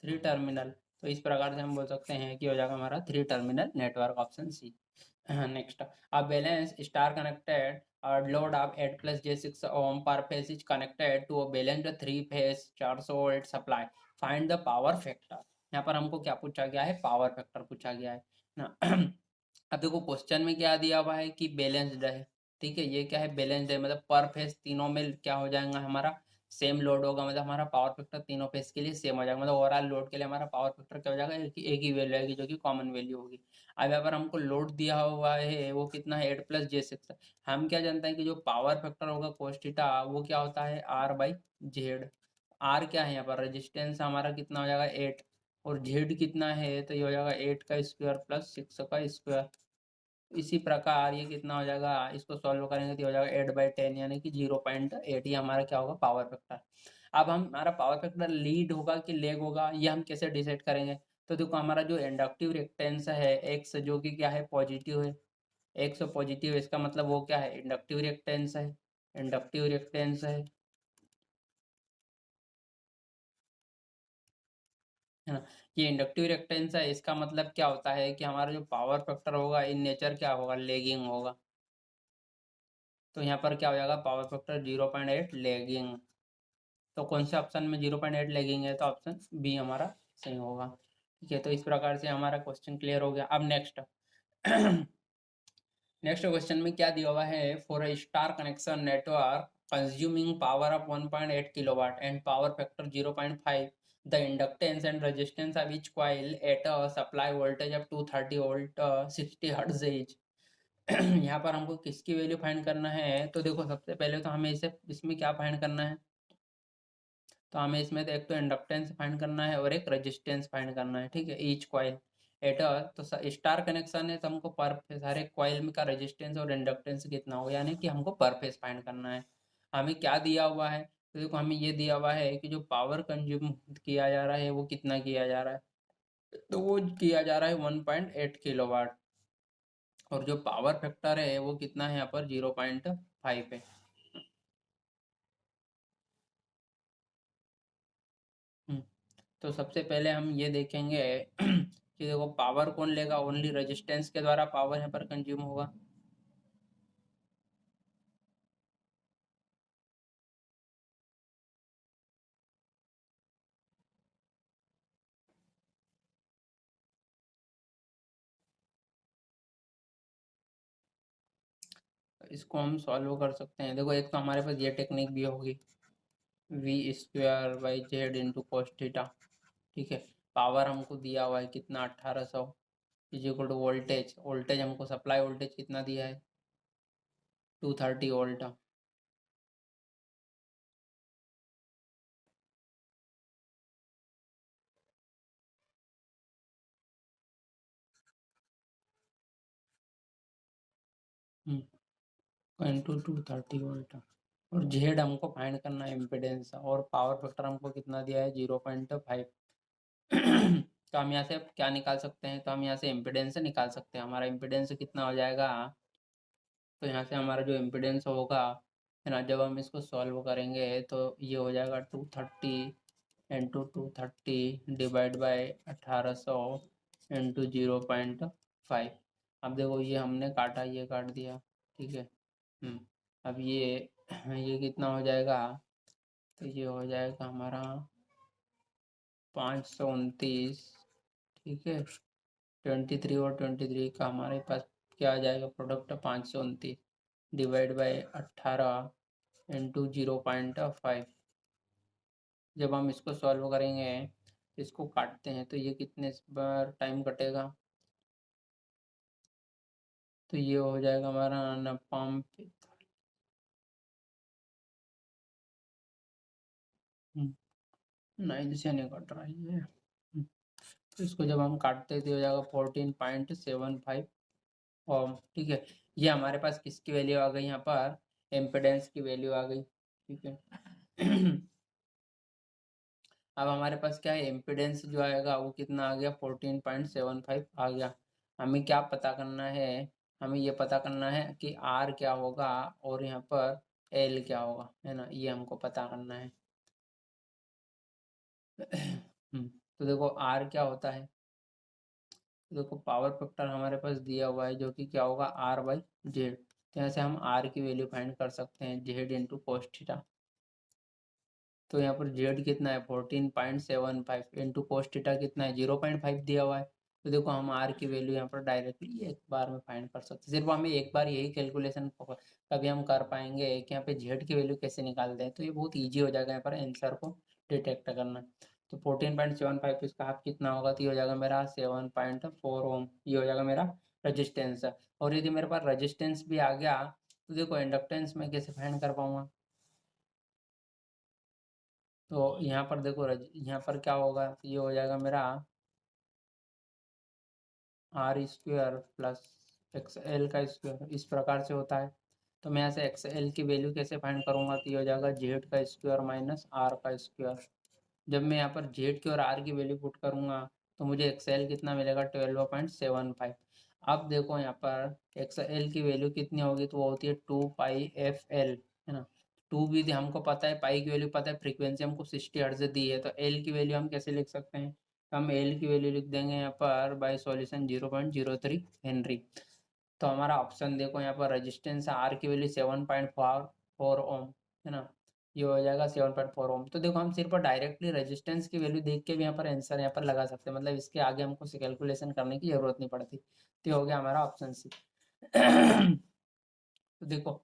थ्री टर्मिनल। तो इस प्रकार से हम बोल सकते हैं कि हो जाएगा हमारा three terminal network, option C. Next, a balanced star connected load of 8 plus J6 ohm per phase is connected to a balanced three phase 400 volt supply. Find the power factor। यहाँ पर हमको क्या पूछा गया है, पावर फैक्टर पूछा गया है ना। अब देखो क्वेश्चन में क्या दिया हुआ है कि बैलेंस्ड है। ठीक है, ये क्या है, बैलेंस्ड है, मतलब पर फेज तीनों में क्या हो जाएगा, हमारा सेम लोड होगा, मतलब हमारा पावर फैक्टर तीनों फेज के लिए सेम हो जाएगा, मतलब ओवरऑल लोड के लिए हमारा पावर फैक्टर क्या हो जाएगा, एक ही वैल्यू आएगी जो कि कॉमन वैल्यू होगी। अब यहाँ पर हमको लोड दिया हुआ है वो कितना है, 8 + J6। हम क्या जानते हैं कि जो पावर फैक्टर होगा cos थीटा वो क्या होता है, R/Z। आर क्या है यहाँ पर, रेजिस्टेंस हमारा कितना हो जाएगा 8, और जेड कितना है, तो ये हो जाएगा 8 का स्क्वायर प्लस 6 का स्क्वायर। इसी प्रकार ये कितना हो जाएगा, इसको सॉल्व करेंगे तो ये हो जाएगा 8/10 यानी कि 0.8, ये हमारा क्या होगा, पावर फैक्टर। अब हम हमारा पावर फैक्टर लीड होगा कि लेग होगा, ये हम कैसे डिसाइड करेंगे, तो देखो हमारा जो इंडक्टिव रिएक्टेंस है एक्स, जो कि क्या है, पॉजिटिव है। एक्स पॉजिटिव है, इसका मतलब वो क्या है, इंडक्टिव रिएक्टेंस है, इंडक्टिव रिएक्टेंस है ना। ये इंडक्टिव रिएक्टेंस है, इसका मतलब क्या होता है कि हमारा जो पावर फैक्टर होगा इन नेचर क्या होगा, लेगिंग होगा। तो यहाँ पर क्या हो जाएगा, पावर फैक्टर 0.8 लेगिंग। तो कौन से ऑप्शन में 0.8 लेगिंग है, तो ऑप्शन बी हमारा सही होगा। ठीक है, तो इस प्रकार से हमारा क्वेश्चन क्लियर हो गया। अब नेक्स्ट नेक्स्ट क्वेश्चन में क्या दिया हुआ है, for a star connection network consuming power of 1.8 kilowatt and power factor 0.5, the inductance and resistance of each coil at a supply voltage of 230 volt 60 hertz is. यहाँ पर हमको किसकी वैल्यू फाइंड करना है, तो देखो सबसे पहले तो हमें इसे इसमें क्या फाइंड करना है, तो हमें इसमें तो एक तो इंडक्टेंस फाइंड करना है और एक रेजिस्टेंस फाइंड करना है। ठीक है, ईच कॉइल एट तो स्टार कनेक्शन है तो हमको पर फेज हर एक कॉइल में का रेजिस्टेंस और इंडक्टेंस कितना होगा, यानी कि हमको पर फेज फाइंड करना है। हमें क्या दिया हुआ है, तो देखो हमें ये दिया हुआ है कि जो पावर कंज्यूम किया जा रहा है वो कितना किया जा रहा है, तो वो किया जा रहा है 1.8 किलोवाट, और जो पावर फैक्टर है वो कितना है यहाँ पर 0.5 है। हम्म, तो सबसे पहले हम ये देखेंगे कि देखो पावर कौन लेगा, ओनली रेजिस्टेंस के द्वारा पावर यहाँ पर कंज्यूम होगा। इसको हम सॉल्व कर सकते हैं, देखो एक तो हमारे पास ये टेक्निक भी होगी, v²/z/cos थीटा। ठीक है, पावर हमको दिया हुआ है कितना 1800, is equal to voltage, voltage हमको सप्लाई वोल्टेज कितना दिया है 230 वोल्ट। 230 वोल्ट, और जेड हमको फाइंड करना है इम्पिडेंस, और पावर फैक्टर हमको कितना दिया है 0.5। तो हम यहाँ से क्या निकाल सकते हैं, तो हम यहाँ से इम्पिडेंस निकाल सकते हैं, हमारा इम्पिडेंस कितना हो जाएगा, तो यहाँ से हमारा जो इम्पिडेंस होगा है ना, जब हम इसको सॉल्व करेंगे तो ये हो जाएगा 230 × 230 डिवाइड बाय 1800 × 0.5। अब देखो ये हमने काटा, ये काट दिया, ठीक है। अब ये कितना हो जाएगा, तो ये हो जाएगा हमारा 529, ठीक है। 23 और 23 का हमारे पास क्या आ जाएगा प्रोडक्ट, 529 डिवाइड बाय 18 × 0.5। जब हम इसको सॉल्व करेंगे, इसको काटते हैं तो ये कितने बार टाइम कटेगा, तो ये हो जाएगा हमारा ना पंप, नाइन से नहीं कट रहा है ये। तो इसको जब हम काटते तो हो जाएगा 14.75 ओम, ठीक है। ये हमारे पास किसकी वैल्यू आ गई यहाँ पर, इम्पिडेंस की वैल्यू आ गई, ठीक है। अब हमारे पास क्या है, इम्पिडेंस जो आएगा वो कितना आ गया 14.75 आ गया। हमें क्या पता करना है, हमें ये पता करना है कि आर क्या होगा और यहाँ पर एल क्या होगा, है ना, ये हमको पता करना है। तो देखो आर क्या होता है, तो देखो पावर फैक्टर हमारे पास दिया हुआ है जो कि क्या होगा R/Z, तो यहाँ से हम आर की वैल्यू फाइंड कर सकते हैं जेड इंटू कोस थीटा। तो यहाँ पर जेड कितना है 14.75 इंटू कोस थीटा कितना है 0.5 दिया हुआ है। तो देखो हम आर की वैल्यू यहाँ पर डायरेक्टली एक बार में फाइंड कर सकते हैं, सिर्फ हमें एक बार यही कैलकुलेशन कभी हम कर पाएंगे कि यहाँ पे जेड की वैल्यू कैसे निकालते हैं, तो ये बहुत ईजी हो जाएगा यहाँ पर आंसर को डिटेक्ट करना। तो 14.75 इसका हाफ कितना होगा, तो ये हो जाएगा मेरा 7.4 ओम, ये हो जाएगा मेरा रजिस्टेंस। और यदि मेरे पास रजिस्टेंस भी आ गया तो देखो इंडक्टेंस में कैसे फाइंड कर पाऊंगा, तो यहाँ पर देखो यहाँ पर क्या होगा, तो ये हो जाएगा मेरा R² प्लस XL का स्क्वायर, इस प्रकार से होता है। तो मैं यहाँ से XL की वैल्यू कैसे फाइंड करूँगा, तो ये हो जाएगा Z का स्क्वायर माइनस R का स्क्वायर। जब मैं यहाँ पर Z की और R की वैल्यू पुट करूँगा तो मुझे XL कितना मिलेगा 12.75। अब देखो यहाँ पर XL की वैल्यू कितनी होगी, तो वो होती है 2πfL, है ना। टू भी हमको पता है, पाई की वैल्यू पता है, फ्रीक्वेंसी हमको 60 हर्ट्ज दी है, तो एल की वैल्यू हम कैसे लिख सकते हैं, तो हम एल की वैल्यू लिख देंगे यहाँ पर बाय सॉल्यूशन 0.03 हेनरी। तो हमारा ऑप्शन देखो यहाँ पर रेजिस्टेंस आर की वैल्यू 7.4 ओम, है ना, ये हो जाएगा 7.4 ओम। तो देखो हम सिर्फ डायरेक्टली रेजिस्टेंस की वैल्यू देख के भी यहाँ पर आंसर यहाँ पर लगा सकते हैं, मतलब इसके आगे हमको कैलकुलेशन करने की जरूरत नहीं पड़ती। तो ये हो गया हमारा ऑप्शन सी। तो देखो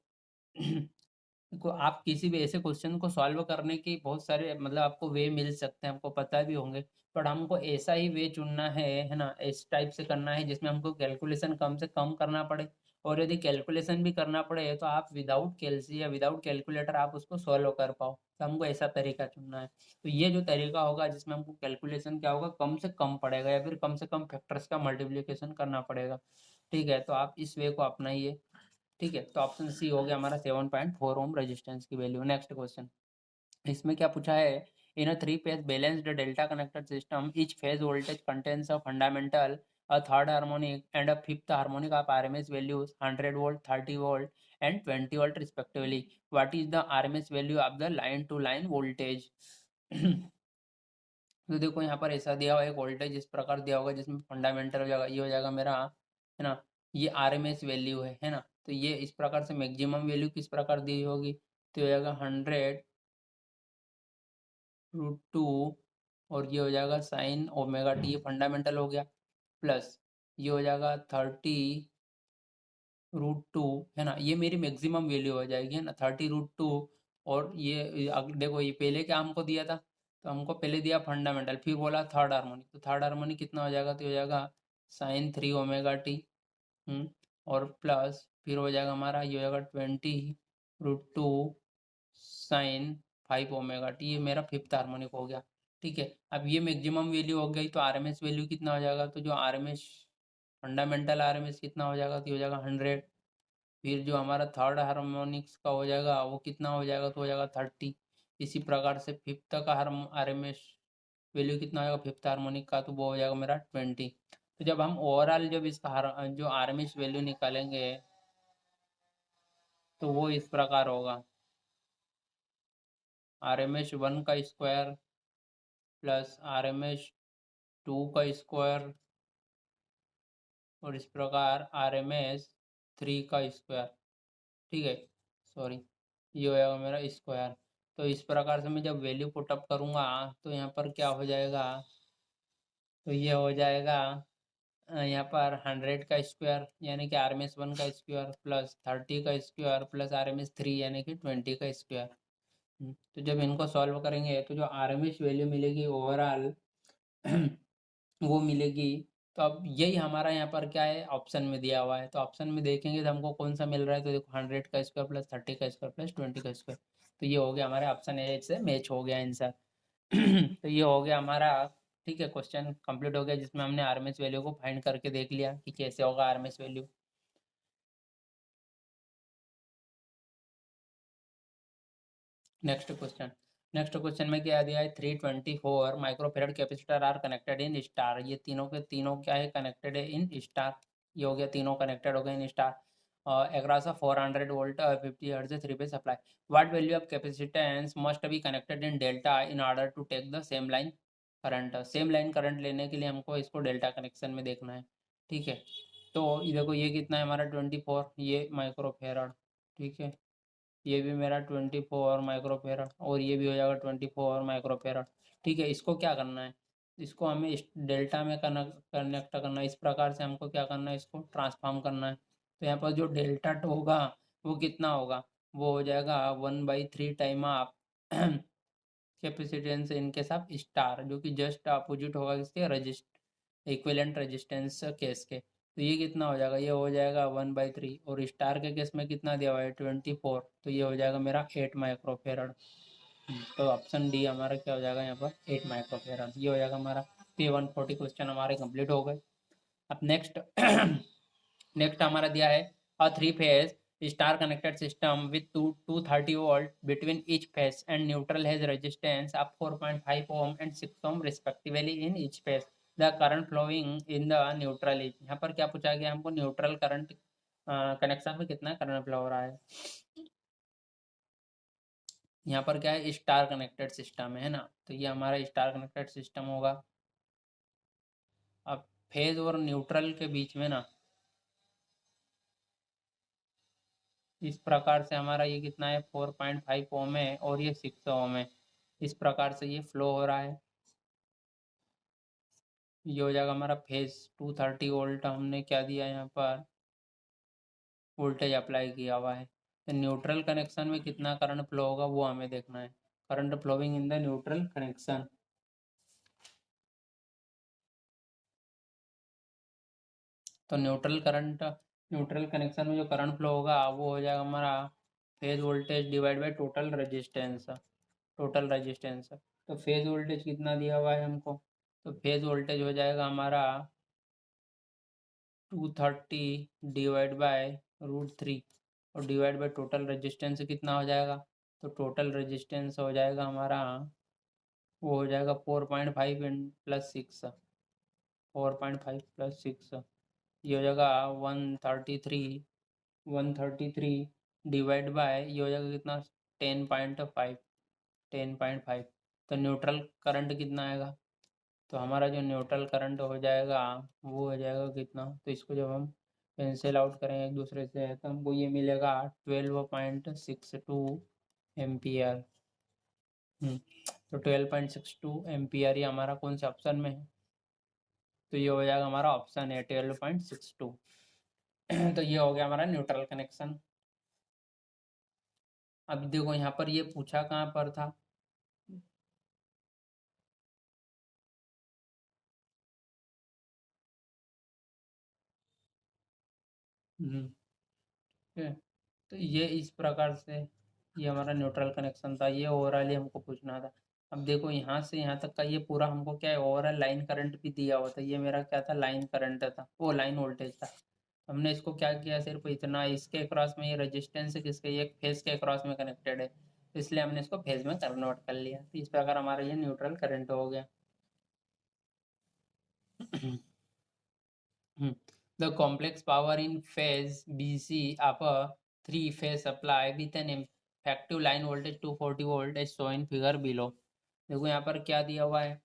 देखो आप किसी भी ऐसे क्वेश्चन को सॉल्व करने की बहुत सारे मतलब आपको वे मिल सकते हैं, आपको पता भी होंगे, बट हमको ऐसा ही वे चुनना है ना, इस टाइप से करना है जिसमें हमको कैलकुलेशन कम से कम करना पड़े, और यदि कैलकुलेशन भी करना पड़े तो आप विदाउट कैलसी या विदाउट कैलकुलेटर आप उसको सॉल्व कर पाओ, तो हमको ऐसा तरीका चुनना है। तो ये जो तरीका होगा जिसमें हमको कैलकुलेशन क्या होगा कम से कम पड़ेगा, या फिर कम से कम फैक्टर्स का मल्टीप्लिकेशन करना पड़ेगा, ठीक है, तो आप इस वे को अपनाइए। ठीक है, तो ऑप्शन सी हो गया हमारा 7.4 ओम रेजिस्टेंस की वैल्यू। नेक्स्ट क्वेश्चन, इसमें क्या पूछा है, in a 3 phase balanced delta connected system each phase voltage contains a fundamental, a third harmonic and a fifth harmonic of RMS values 100 volt, 30 volt and 20 volt respectively. What is the RMS value of the line to line voltage. तो देखो यहाँ पर ऐसा दिया हुआ है, एक voltage इस प्रकार दिया होगा जिसमें फंडामेंटल हो जाएगा, ये हो जाएगा मेरा, है ना, ये आरएमएस वैल्यू है ना। तो ये इस प्रकार से मैक्सिमम वैल्यू किस प्रकार दी होगी, तो हो जाएगा 100√2, और ये हो जाएगा साइन ओमेगा टी, ये फंडामेंटल हो गया, प्लस ये हो जाएगा 30√2, है ना, ये मेरी मैक्सिमम वैल्यू हो जाएगी, है ना, 30√2। और ये देखो ये पहले क्या हमको दिया था, तो हमको पहले दिया फंडामेंटल, फिर बोला थर्ड हार्मोनिक, तो थर्ड हार्मोनिक कितना हो जाएगा, तो हो जाएगा sin 3 ओमेगा टी, और प्लस फिर हो जाएगा हमारा, ये हो जाएगा 20√2 sin 5 ओमेगा टी, ये मेरा फिफ्थ हार्मोनिक हो गया। ठीक है, अब ये मैक्सिमम वैल्यू हो गई, तो आरएमएस वैल्यू कितना हो जाएगा, तो जो आरएमएस फंडामेंटल आरएमएस कितना हो जाएगा, तो हो जाएगा 100। फिर जो हमारा थर्ड हार्मोनिक्स का हो जाएगा वो कितना हो जाएगा, तो हो जाएगा 30। इसी प्रकार से फिफ्थ का आरएमएस वैल्यू कितना होगा फिफ्थ हार्मोनिक का, तो वो हो जाएगा मेरा 20। तो जब हम ओवरऑल जब इसका जो आरएमएस वैल्यू निकालेंगे, तो वो इस प्रकार होगा, RMS 1 का स्क्वायर प्लस RMS 2 का स्क्वायर, और इस प्रकार RMS 3 का स्क्वायर। ठीक है, सॉरी, ये हो जाएगा मेरा स्क्वायर। तो इस प्रकार से मैं जब वैल्यू पुटअप करूँगा, तो यहाँ पर क्या हो जाएगा, तो ये हो जाएगा यहाँ पर 100 का स्क्वायर यानी कि RMS 1 का स्क्वायर प्लस 30 का स्क्वायर प्लस RMS 3 यानी कि 20 का स्क्वायर। तो जब इनको सॉल्व करेंगे तो जो आरएमएस वैल्यू मिलेगी ओवरऑल वो मिलेगी। तो अब यही हमारा यहाँ पर क्या है, ऑप्शन में दिया हुआ है, तो ऑप्शन में देखेंगे तो हमको कौन सा मिल रहा है, तो देखो 100 का स्क्वायर प्लस 30 का स्क्वायर प्लस 20 का स्क्वायर, तो ये हो गया हमारे ऑप्शन ए से मैच हो गया आंसर। तो ये हो गया हमारा, ठीक है, क्वेश्चन कंप्लीट हो गया जिसमें हमने आरएमएस वैल्यू को फाइंड करके देख लिया कि कैसे होगा आरएमएस वैल्यू। नेक्स्ट क्वेश्चन में क्या दिया है, 324 microfarad capacitor are connected in star, ये तीनों के तीनों क्या है, कनेक्टेड है इन स्टार, ये हो गया तीनों कनेक्टेड हो गए in star. Across of 400 volt 50 hertz three phase supply. What value of capacitance must be connected in delta in order to take the same line current, same line current लेने के लिए हमको इसको डेल्टा कनेक्शन में देखना है। ठीक है, तो ये देखो ये कितना है हमारा 24 ये माइक्रोफेराड, ठीक है, ये भी मेरा 24 माइक्रोफेराड, और ये भी हो जाएगा 24 माइक्रोफेराड। ठीक है, इसको क्या करना है, इसको हमें इस डेल्टा में कनेक्ट करना है, इस प्रकार से हमको क्या करना है, इसको ट्रांसफॉर्म करना है। तो यहाँ पर जो डेल्टा टू होगा वो कितना होगा, वो हो जाएगा 1/3 टाइम ऑफ कैपेसिटेंस इनके साथ स्टार, जो कि जस्ट अपोजिट होगा इसके रजिस्ट इक्विवेलेंट रेजिस्टेंस केस के। तो ये कितना हो जाएगा, ये हो जाएगा 1/3, और स्टार के केस में कितना दिया हुआ है 24, तो ये हो जाएगा मेरा 8 माइक्रोफेराड। तो ऑप्शन डी हमारा क्या हो जाएगा यहाँ पर 8 माइक्रोफेराड, ये हो जाएगा हमारा। P140 क्वेश्चन हमारे कंप्लीट हो गए। अब नेक्स्ट नेक्स्ट हमारा दिया है a three phase star connected system with 230 volt between each phase and neutral has resistance of 4.5 ohm and 6 ohm respectively in each phase. The current flowing in the neutral is, यहाँ पर क्या पूछा गया हमको, neutral current connection में कितना current flow हो रहा है। यहाँ पर क्या है, स्टार कनेक्टेड सिस्टम है ना, तो ये हमारा स्टार कनेक्टेड सिस्टम होगा। अब फेज और न्यूट्रल के बीच में ना इस प्रकार से हमारा ये कितना है 4.5 ओम है और ये 6 ओम है, इस प्रकार से ये फ्लो हो रहा है। ये हो जाएगा हमारा फेज 230 वोल्ट, हमने क्या दिया यहाँ पर वोल्टेज अप्लाई किया हुआ है। तो न्यूट्रल कनेक्शन में कितना करंट फ्लो होगा वो हमें देखना है, current flowing in the neutral connection. तो न्यूट्रल कनेक्शन में जो करंट फ्लो होगा वो हो जाएगा हमारा phase voltage divide by total resistance. तो फेज वोल्टेज कितना दिया हुआ है हमको, तो फेज वोल्टेज हो जाएगा हमारा 230 डिवाइड बाय √3, और डिवाइड बाय टोटल रेजिस्टेंस कितना हो जाएगा, तो टोटल रेजिस्टेंस हो जाएगा हमारा, वो हो जाएगा 4.5 प्लस 6, 4.5 प्लस 6, ये हो जाएगा 133, 133 डिवाइड बाय ये हो जाएगा कितना, 10.5, 10.5। तो न्यूट्रल करंट कितना आएगा, तो हमारा जो न्यूट्रल करंट हो जाएगा वो हो जाएगा कितना, तो इसको जब हम कैंसिल आउट करेंगे एक दूसरे से तो हमको ये मिलेगा 12.62 एम्पियर। तो 12.62 एम्पियर ये हमारा कौन से ऑप्शन में है, तो ये हो जाएगा हमारा ऑप्शन है 12.62। तो ये हो गया हमारा न्यूट्रल कनेक्शन। अब देखो यहाँ पर ये पूछा कहाँ पर था, ठीक है, तो ये इस प्रकार से ये हमारा न्यूट्रल कनेक्शन था, ये ओवरऑल ही हमको पूछना था। अब देखो यहाँ से यहाँ तक का ये पूरा हमको क्या है, ओवरऑल लाइन करंट भी दिया हुआ था, ये मेरा क्या था, लाइन करंट था, वो लाइन वोल्टेज था। हमने इसको क्या किया, सिर्फ इतना इसके क्रॉस में ये रेजिस्टेंस किसके, एक फेज के क्रॉस में कनेक्टेड है, तो इसलिए हमने इसको फेज में कन्वर्ट कर लिया, तो इस प्रकार हमारा ये न्यूट्रल करंट हो गया। The complex power in phase BC of a three-phase supply with an effective line voltage 240 volt is shown in figure below। देखो यहाँ पर क्या दिया हुआ है,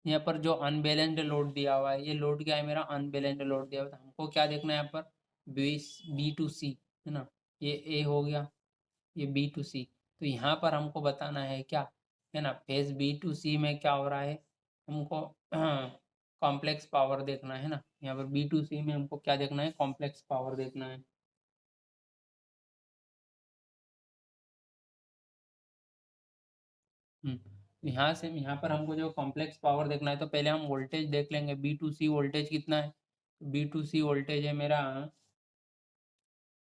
यहाँ पर जो अनबैलेंस्ड लोड दिया हुआ है, ये लोड क्या है मेरा, अनबैलेंस्ड लोड दिया हुआ है। हमको क्या देखना है यहाँ पर, बी टू सी है ना, ये ए हो गया, ये बी टू सी। तो यहाँ पर हमको बताना है क्या, है ना, फेज बी टू सी में क्या हो रहा है, हमको कॉम्प्लेक्स पावर देखना है ना, यहाँ पर बी टू सी में हमको क्या देखना है, कॉम्प्लेक्स पावर देखना है। यहाँ से यहाँ पर हमको जो कॉम्प्लेक्स पावर देखना है, तो पहले हम वोल्टेज देख लेंगे, बी टू सी वोल्टेज कितना है, बी टू सी वोल्टेज है मेरा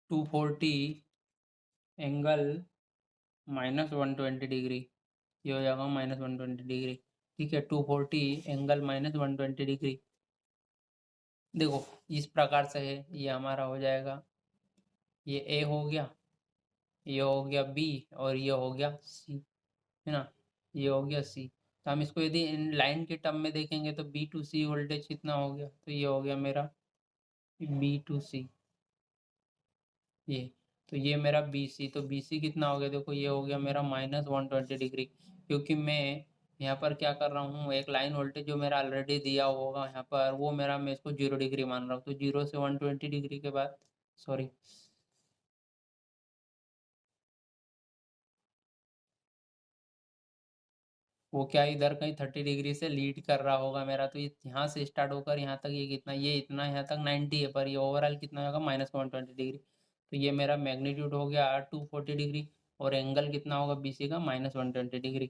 240 एंगल -120 डिग्री, ये हो जाएगा -120 डिग्री, ठीक है, 240 एंगल -120 डिग्री। देखो इस प्रकार से है, ये हमारा हो जाएगा, ये ए हो गया, ये हो गया बी, और ये हो गया सी, है ना, ये हो गया सी। तो हम इसको यदि इन लाइन के टर्म में देखेंगे तो बी टू सी वोल्टेज कितना हो गया, तो ये हो गया मेरा बी टू सी, ये, तो ये मेरा बी सी, तो बी सी कितना हो गया, देखो ये हो गया मेरा -120 डिग्री, क्योंकि मैं यहाँ पर क्या कर रहा हूँ, एक लाइन वोल्टेज जो मेरा ऑलरेडी दिया होगा यहाँ पर, वो मेरा, मैं इसको 0 डिग्री मान रहा हूँ, तो 0 से 120 डिग्री के बाद, सॉरी, वो क्या इधर कहीं 30 डिग्री से लीड कर रहा होगा मेरा, तो ये यहाँ से स्टार्ट होकर यहाँ तक ये कितना, ये इतना यहाँ तक 90 है, पर ये ओवरऑल कितना होगा, -120 डिग्री। तो ये मेरा मैग्नीट्यूड हो गया 240 डिग्री, और एंगल कितना होगा बीसी का, -120 डिग्री।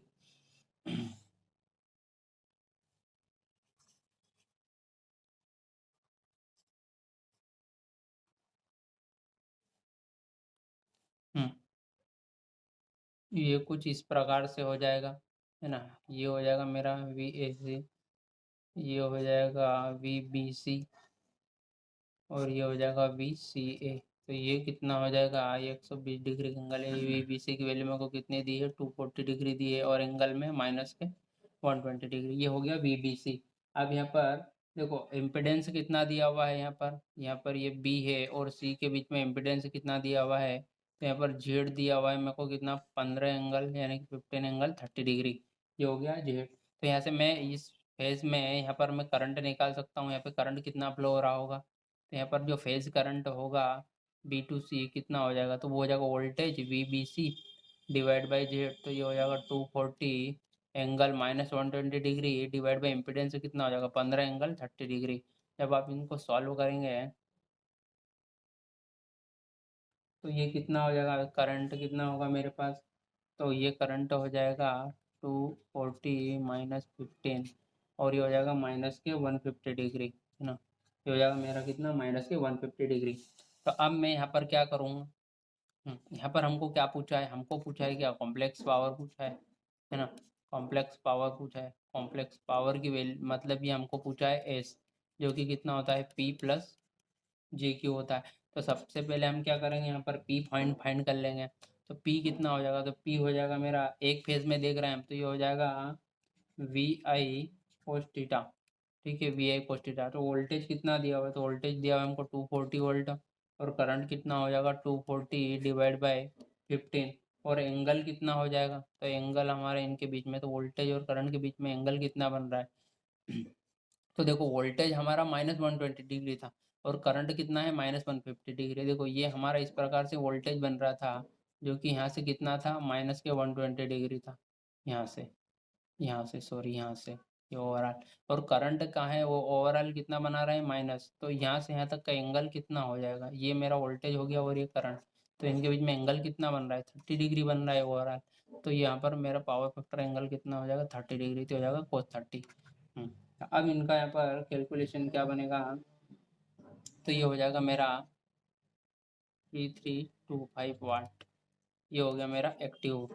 हम्म, ये कुछ इस प्रकार से हो जाएगा, है ना, ये हो जाएगा मेरा वी ए सी, ये हो जाएगा वी बी सी, और ये हो जाएगा बी सी ए। तो ये कितना हो जाएगा, 120 डिग्री एंगल है, ये बी सी की वैल्यू मेरे को कितनी दी है, 240 डिग्री दी है, और एंगल में माइनस के 120 डिग्री, ये हो गया बी बी सी। अब यहाँ पर देखो इम्पिडेंस कितना दिया हुआ है, यहाँ पर ये बी है और सी के बीच में इम्पिडेंस कितना दिया हुआ है, तो यहाँ पर जेड दिया हुआ है मेरे को कितना, 15 एंगल यानी कि 15 एंगल 30 डिग्री, ये हो गया जेड। तो यहाँ से मैं इस फेज में यहाँ पर मैं करंट निकाल सकता हूँ, यहाँ पे करंट कितना फ्लो हो रहा होगा, तो यहाँ पर जो फेज करंट होगा बी टू सी कितना हो जाएगा, तो वो हो जाएगा voltage V B C divide by Z, तो ये हो जाएगा 240 angle -120 degree divide by impedance कितना हो जाएगा, 15 एंगल 30 डिग्री। जब आप इनको सॉल्व करेंगे तो ये कितना हो जाएगा, करंट कितना होगा मेरे पास, तो ये करंट हो जाएगा 240 -15, और ये हो जाएगा माइनस के 150 डिग्री, है ना, ये हो जाएगा मेरा कितना, -के 150 डिग्री। तो अब मैं यहाँ पर क्या करूँगा, यहाँ पर हमको क्या पूछा है, हमको पूछा है क्या, कॉम्प्लेक्स पावर पूछा है ना, कॉम्प्लेक्स पावर पूछा है, कॉम्प्लेक्स पावर की वैल्यू मतलब ये हमको पूछा है एस, जो कि कितना होता है पी प्लस जे क्यू होता है। तो सबसे पहले हम क्या करेंगे, यहाँ पर पी फाइंड कर लेंगे। तो पी कितना हो जाएगा, तो पी हो जाएगा मेरा, एक फेज में देख रहे हैं हम, तो ये हो जाएगा वी आई कोस थीटा। ठीक है, वी आई कोस थीटा। तो वोल्टेज कितना दिया हुआ है, तो वोल्टेज दिया हुआ है हमको 240 वोल्ट, और करंट कितना हो जाएगा 240 डिवाइड बाय 15। और एंगल कितना हो जाएगा, तो एंगल हमारे इनके बीच में, तो वोल्टेज और करंट के बीच में एंगल कितना बन रहा है तो देखो वोल्टेज हमारा -120 डिग्री था, और करंट कितना है -150 डिग्री। देखो ये हमारा इस प्रकार से वोल्टेज बन रहा था, जो कि यहाँ से कितना था, -120 डिग्री था, यहाँ से, यहाँ से सॉरी, यहाँ से ये ओवरऑल। और करंट कहाँ है, वो ओवरऑल कितना बना रहे हैं माइनस, तो यहाँ से यहाँ तक का एंगल कितना हो जाएगा, ये मेरा वोल्टेज हो गया और ये करंट। तो इनके बीच में एंगल कितना बन रहा है, 30 डिग्री बन रहा है ओवरऑल। तो यहाँ पर मेरा पावर फैक्टर एंगल कितना हो जाएगा, 30 डिग्री, तो हो जाएगा cos 30। अब इनका यहाँ पर कैलकुलेशन क्या बनेगा, तो ये हो जाएगा मेरा 3325 वाट। ये हो गया मेरा एक्टिव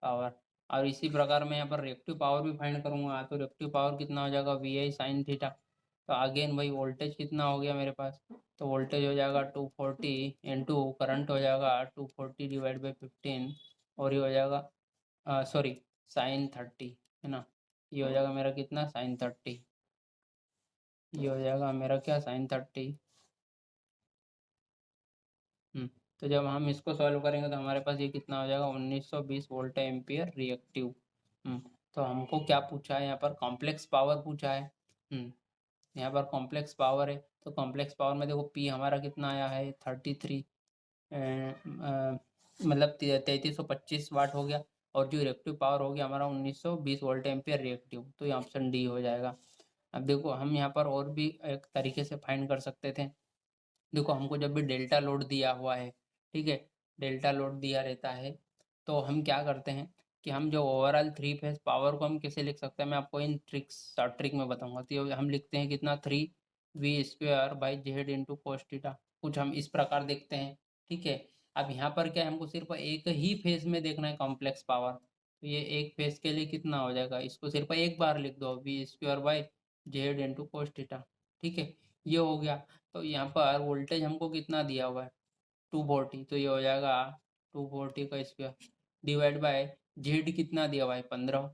पावर। और इसी प्रकार मैं यहाँ पर रिएक्टिव पावर भी फाइंड करूंगा, तो रिएक्टिव पावर कितना हो जाएगा, वी आई साइन थीटा। तो अगेन भाई वोल्टेज कितना हो गया मेरे पास, तो वोल्टेज हो जाएगा 240 इंटू करंट हो जाएगा 240 डिवाइड बाई 15, और ये हो जाएगा सॉरी साइन 30, है ना। ये हो जाएगा मेरा कितना, साइन 30। ये हो जाएगा मेरा क्या, साइन 30। तो जब हम इसको सॉल्व करेंगे तो हमारे पास ये कितना हो जाएगा, 1920 वोल्ट एम्पियर रिएक्टिव। तो हमको क्या पूछा है यहाँ पर, कॉम्प्लेक्स पावर पूछा है। यहाँ पर कॉम्प्लेक्स पावर है, तो कॉम्प्लेक्स पावर में देखो पी हमारा कितना आया है 33, मतलब 3325 वाट हो गया, और जो रिएक्टिव पावर हो गया हमारा 1920 वोल्ट एम्पियर रिएक्टिव। तो ये ऑप्शन डी हो जाएगा। अब देखो हम यहाँ पर और भी एक तरीके से फाइंड कर सकते थे। देखो हमको जब भी डेल्टा लोड दिया हुआ है, ठीक है, डेल्टा लोड दिया रहता है, तो हम क्या करते हैं कि हम जो ओवरऑल थ्री फेज पावर को हम कैसे लिख सकते हैं, मैं आपको इन शॉर्ट ट्रिक में बताऊंगा। तो ये हम लिखते हैं कितना, 3 V² by Z into cos theta. कुछ हम इस प्रकार देखते हैं, ठीक है। अब यहाँ पर क्या है, हमको सिर्फ एक ही फेज में देखना है कॉम्प्लेक्स पावर, तो ये एक फेज के लिए कितना हो जाएगा, इसको सिर्फ एक बार लिख दो, V² by Z into cos theta. ठीक है, ये हो गया। तो यहाँ पर वोल्टेज हमको कितना दिया हुआ है 240, तो ये हो जाएगा 240 का स्क्वायर डिवाइड बाय जेड कितना दिया हुआ है 15,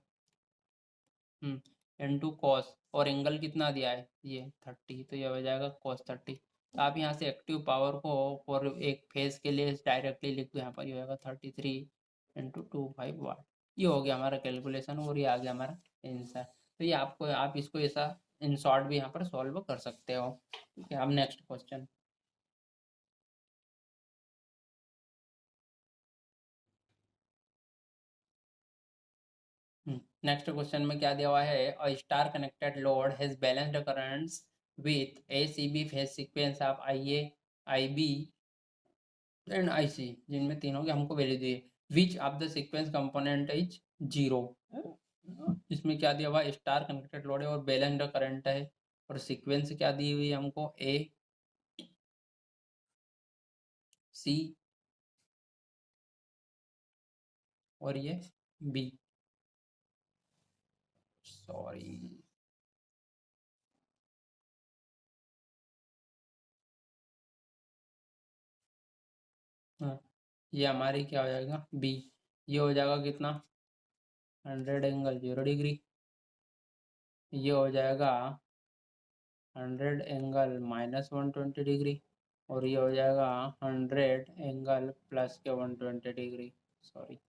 इंटू कॉस, और एंगल कितना दिया है ये 30, तो ये हो जाएगा cos 30। तो आप यहाँ से एक्टिव पावर को और एक फेज के लिए डायरेक्टली लिख दो, यहाँ पर ये हो जाएगा 33 × 2.5 वाट। ये हो गया हमारा कैलकुलेशन, और ये आ गया हमारा आंसर। तो ये आपको, आप इसको ऐसा इन शॉर्ट भी यहाँ पर सॉल्व कर सकते हो। ठीक है, अब नेक्स्ट क्वेश्चन। नेक्स्ट क्वेश्चन में क्या दिया हुआ है, a star connected load has balanced currents with A C B phase sequence of I A, I B and I C, जिनमें तीनों की हमको वैल्यू दी है। Which of the sequence component is zero. इसमें क्या दिया हुआ है, स्टार कनेक्टेड लोड है और बैलेंस्ड करंट है, और सीक्वेंस क्या दी हुई है हमको, ए सी और ये बी, सॉरी। हाँ, ये हमारी क्या हो जाएगा, बी। ये हो जाएगा कितना, 100 एंगल 0 डिग्री। ये हो जाएगा 100 एंगल -120 डिग्री, और ये हो जाएगा 100 एंगल प्लस के 120 degree, sorry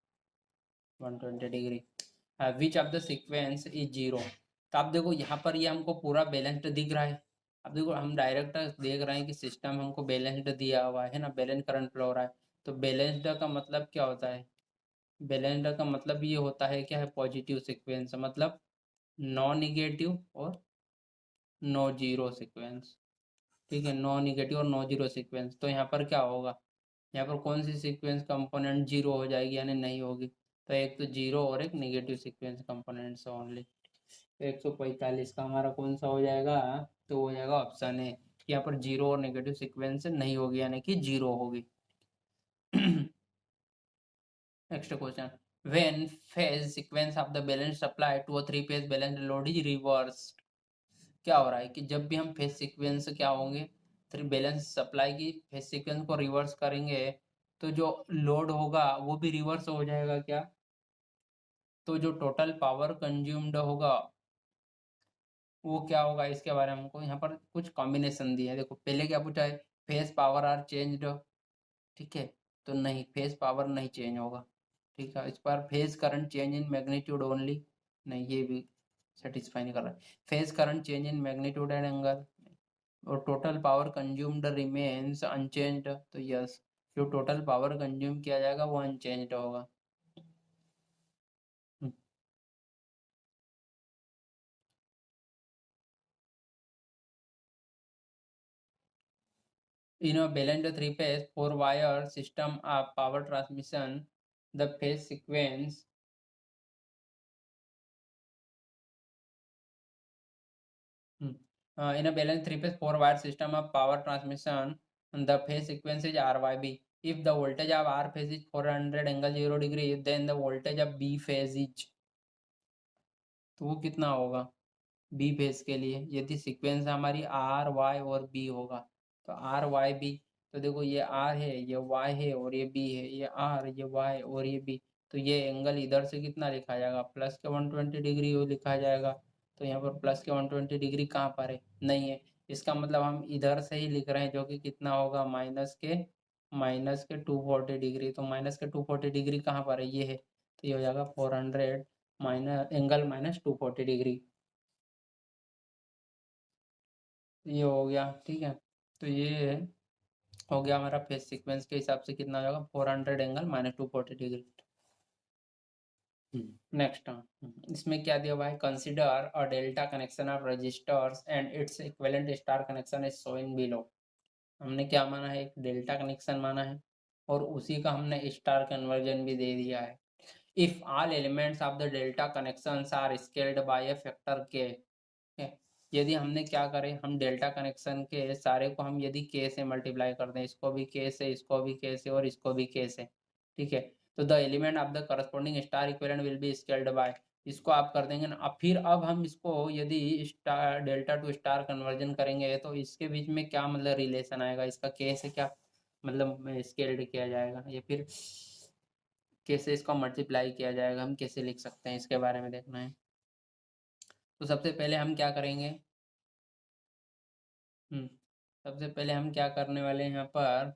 120 degree. Which of the sequence is zero. तो आप देखो यहाँ पर ये हमको पूरा बैलेंस्ड दिख रहा है। अब देखो हम डायरेक्ट देख रहे हैं कि सिस्टम हमको बैलेंस्ड दिया हुआ है ना, बैलेंस करंट फ्लो हो रहा है। तो बैलेंस्ड का मतलब क्या होता है, बैलेंस्ड का मतलब ये होता है क्या है, पॉजिटिव सीक्वेंस, मतलब नो निगेटिव और नो जीरो सीक्वेंस। ठीक है, नो निगेटिव और नो जीरो सीक्वेंस। तो यहाँ पर क्या होगा, यहाँ पर कौन सी सीक्वेंस कंपोनेंट जीरो हो जाएगी यानी नहीं होगी, तो एक तो जीरो और एक निगेटिव सीक्वेंस कंपोनेंट्स ओनली। तो 145 का हमारा कौन सा हो जाएगा, तो हो जाएगा ऑप्शन है, यहाँ पर जीरो और नेगेटिव सीक्वेंस नहीं होगी यानी कि जीरो होगी। Next question, when phase sequence of the balance supply to a three phase balance load is reversed. क्या हो रहा है कि जब भी हम फेज सीक्वेंस क्या होंगे, थ्री बैलेंस सप्लाई की फेज सीक्वेंस को रिवर्स करेंगे तो जो लोड होगा वो भी रिवर्स हो जाएगा क्या? तो जो टोटल पावर कंज्यूम्ड होगा वो क्या होगा, इसके बारे में हमको यहाँ पर कुछ कॉम्बिनेशन दिया है। देखो पहले क्या पूछा है, फेज पावर आर चेंज्ड, ठीक है, तो नहीं, फेज पावर नहीं चेंज होगा, ठीक है। इस पर phase current change in magnitude only, नहीं, ये भी सेटिस्फाई नहीं कर रहा है। Phase current change in magnitude and angle, और total power consumed remains unchanged, तो यस, जो टोटल पावर कंज्यूम किया जाएगा वो अनचेंज्ड होगा। In a balanced three-phase four-wire system of power transmission, the phase sequence in a balanced three-phase four-wire system of power transmission, the phase sequence is RYB. If the voltage of R phase is 400 angle 0 degree, then the voltage of B phase is, तो वो कितना होगा B phase के लिए, यदि sequence हमारी R Y और B होगा, तो आर वाई बी, तो देखो ये आर है, ये वाई है और ये बी है, ये आर, ये वाई और ये बी, तो ये एंगल इधर से कितना लिखा जाएगा, प्लस के 120 डिग्री लिखा जाएगा। तो यहाँ पर प्लस के 120 डिग्री कहाँ पर है, नहीं है, इसका मतलब हम इधर से ही लिख रहे हैं, जो कि कितना होगा माइनस के 240 डिग्री, तो माइनस के 240 डिग्री कहाँ पर है, ये है, तो ये हो जाएगा 400 माइनस एंगल माइनस 240 डिग्री, ये हो गया, ठीक है। तो ये हो गया हमारा फेज सीक्वेंस के हिसाब से कितना हो जाएगा, 400 एंगल माइनस 240 डिग्री। नेक्स्ट इसमें क्या दिया हुआ है, consider a delta connection of resistors and its equivalent star connection is showing below. हमने क्या माना है, एक डेल्टा कनेक्शन माना है और उसी का हमने स्टार कन्वर्जन भी दे दिया है। If all elements of the delta connections are scaled by a factor K, यदि हमने क्या करें, हम डेल्टा कनेक्शन के सारे को हम यदि के से मल्टीप्लाई कर दें, इसको भी के से, इसको भी के से और इसको भी के से, ठीक है, तो the element of the corresponding star equivalent will be scaled by, इसको आप कर देंगे ना। अब फिर अब हम इसको यदि star delta to star conversion करेंगे तो इसके बीच में क्या मतलब रिलेशन आएगा, इसका के से क्या मतलब स्केल्ड किया जाएगा, या फिर कैसे इसको मल्टीप्लाई किया जाएगा, हम कैसे लिख सकते हैं, इसके बारे में देखना है। तो सबसे पहले हम क्या करेंगे, सबसे पहले हम क्या करने वाले हैं यहाँ पर,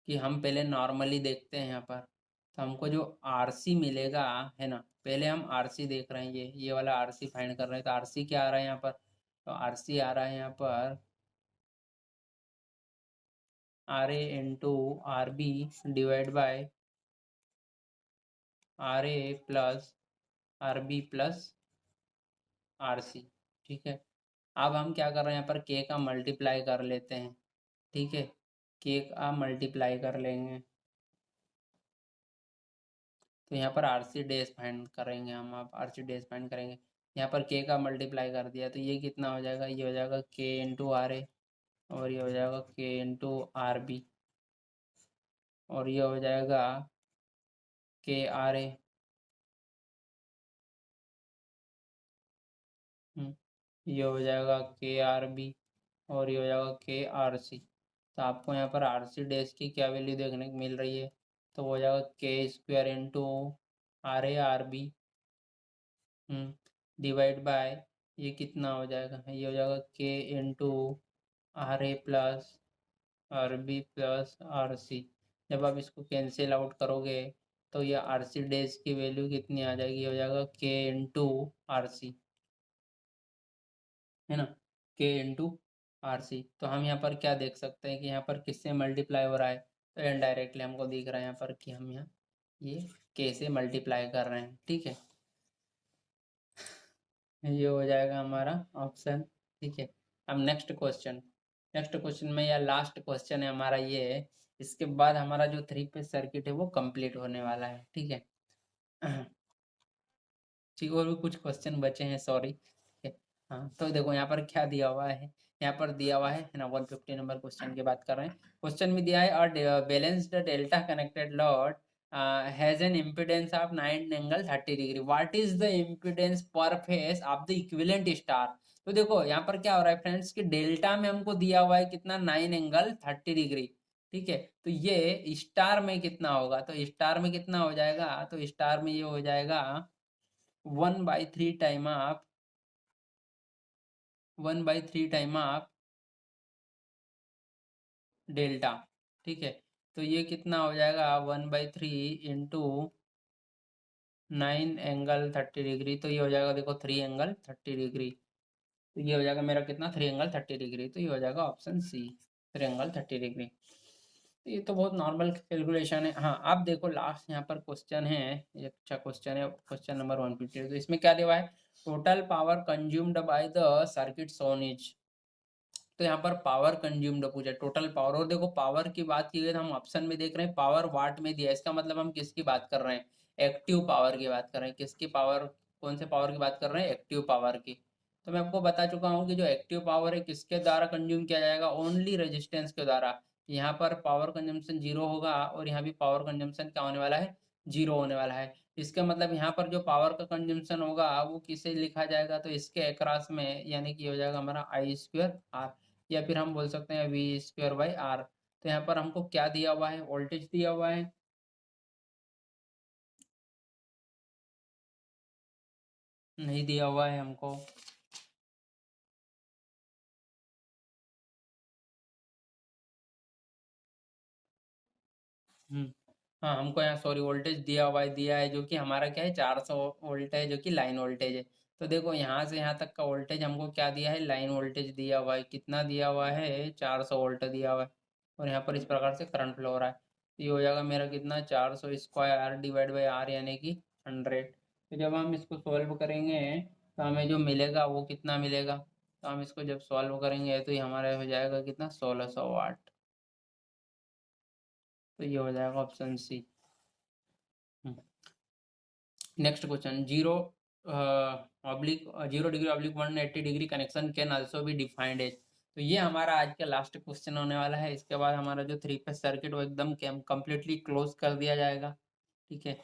कि हम पहले नॉर्मली देखते हैं यहाँ पर, तो हमको जो आरसी मिलेगा है ना, पहले हम आरसी देख रहे हैं, ये वाला आरसी फाइंड कर रहे हैं, तो आरसी क्या आ रहा है यहाँ पर, तो आरसी आ रहा है यहाँ पर R A into R B divide by R A plus R B plus R C, ठीक है। अब हम क्या कर रहे हैं, यहाँ पर के का मल्टीप्लाई कर लेते हैं, ठीक है, के का मल्टीप्लाई कर लेंगे, तो यहाँ पर आर सी डैश फाइंड करेंगे हम, आप आर सी डैश फाइंड करेंगे, यहाँ पर के का मल्टीप्लाई कर दिया तो ये कितना हो जाएगा, ये हो जाएगा के इंटू आर ए और ये हो जाएगा के इंटू आर बी और ये हो जाएगा के आर ए, ये हो जाएगा के आर बी और ये हो जाएगा के आर सी। तो आपको यहाँ पर आर सी डैश की क्या वैल्यू देखने को मिल रही है, तो हो जाएगा K square into R A R B divide by, ये कितना हो जाएगा, ये हो जाएगा K into R A plus R B plus R C. जब आप इसको कैंसिल आउट करोगे तो ये आर सी डैश की वैल्यू कितनी आ जाएगी, हो जाएगा के इंटू आर सी, है ना, के इंटू आर सी। तो हम यहाँ पर क्या देख सकते हैं कि यहाँ पर किससे मल्टीप्लाई हो रहा है, तो इनडायरेक्टली हमको दिख रहा है यहाँ पर कि हम यहाँ ये के से मल्टीप्लाई कर रहे हैं, ठीक है, ये हो जाएगा हमारा ऑप्शन, ठीक है। अब नेक्स्ट क्वेश्चन में या लास्ट क्वेश्चन है हमारा ये, इसके बाद हमारा जो थ्री फेज सर्किट है वो कंप्लीट होने वाला है, ठीक है। ठीक, और भी कुछ क्वेश्चन बचे हैं, सॉरी, ठीक है। हाँ, तो देखो यहाँ पर क्या दिया हुआ है, यहाँ पर दिया हुआ है ना, 150 नंबर क्वेश्चन की बात कर रहे हैं। क्वेश्चन में दिया है और balanced delta connected load has an impedance of 9 angle 30 degree. What is the impedance per phase of the equivalent star? तो देखो यहाँ पर क्या हो रहा है फ्रेंड्स कि डेल्टा में हमको दिया हुआ है कितना 9 एंगल 30 डिग्री, ठीक है। तो ये स्टार में कितना होगा, तो स्टार में कितना हो जाएगा, तो स्टार में ये हो जाएगा 1/3 टाइम आप डेल्टा, ठीक है। तो ये कितना हो जाएगा 1/3 इंटू 9 एंगल 30 डिग्री, तो ये हो जाएगा देखो 3 एंगल 30 डिग्री। तो ये हो जाएगा मेरा कितना 3 एंगल 30 डिग्री, तो ये हो जाएगा ऑप्शन सी 3 एंगल 30 डिग्री। तो ये तो बहुत नॉर्मल कैलकुलेशन है। हाँ आप देखो लास्ट यहाँ पर क्वेश्चन है, ये अच्छा क्वेश्चन है, क्वेश्चन नंबर 152। तो इसमें क्या दिया है, total power consumed by the circuit Son is. तो यहाँ पर पावर कंज्यूम्ड पूछा, टोटल पावर। और देखो पावर की बात की गई तो हम ऑप्शन में देख रहे हैं पावर वाट में दिया है, इसका मतलब हम किसकी बात कर रहे हैं, एक्टिव पावर की बात कर रहे हैं। किसकी पावर, कौन से पावर की बात कर रहे हैं, एक्टिव पावर की। तो मैं आपको बता चुका हूँ कि जो एक्टिव पावर है किसके द्वारा कंज्यूम किया जाएगा, ओनली रेजिस्टेंस के द्वारा। यहाँ पर पावर कंजम्पशन जीरो होगा और यहाँ भी पावर कंजम्पशन क्या होने वाला है, जीरो होने वाला है। इसका मतलब यहाँ पर जो पावर का कंजम्पशन होगा वो किसे लिखा जाएगा, तो इसके अक्रॉस में, यानी कि हो जाएगा हमारा I²R, या फिर हम बोल सकते हैं V²/R। तो यहाँ पर हमको क्या दिया हुआ है, वोल्टेज दिया हुआ है, नहीं दिया हुआ है हमको। हम्म, हाँ हमको यहाँ सॉरी वोल्टेज दिया है जो कि हमारा क्या है 400 वोल्ट है, जो कि लाइन वोल्टेज है। तो देखो यहाँ से यहाँ तक का वोल्टेज हमको क्या दिया है, लाइन वोल्टेज दिया हुआ है, कितना दिया हुआ है 400 वोल्ट दिया हुआ है। और यहाँ पर इस प्रकार से करंट फ्लो हो रहा है। तो ये हो जाएगा मेरा कितना 400² डिवाइड बाई आर, यानी कि 100। तो जब हम इसको सॉल्व करेंगे तो हमें जो मिलेगा वो कितना मिलेगा, तो हम इसको जब सॉल्व करेंगे तो ये हमारा हो जाएगा कितना 1600 वाट। तो ये हो जाएगा option C. Next question, 0 degree degree connection can also be defined as. तो ये हमारा आज का लास्ट क्वेश्चन होने वाला है। इसके बाद हमारा जो 3 फेज सर्किट वो एकदम कम्प्लीटली क्लोज कर दिया जाएगा, ठीक है।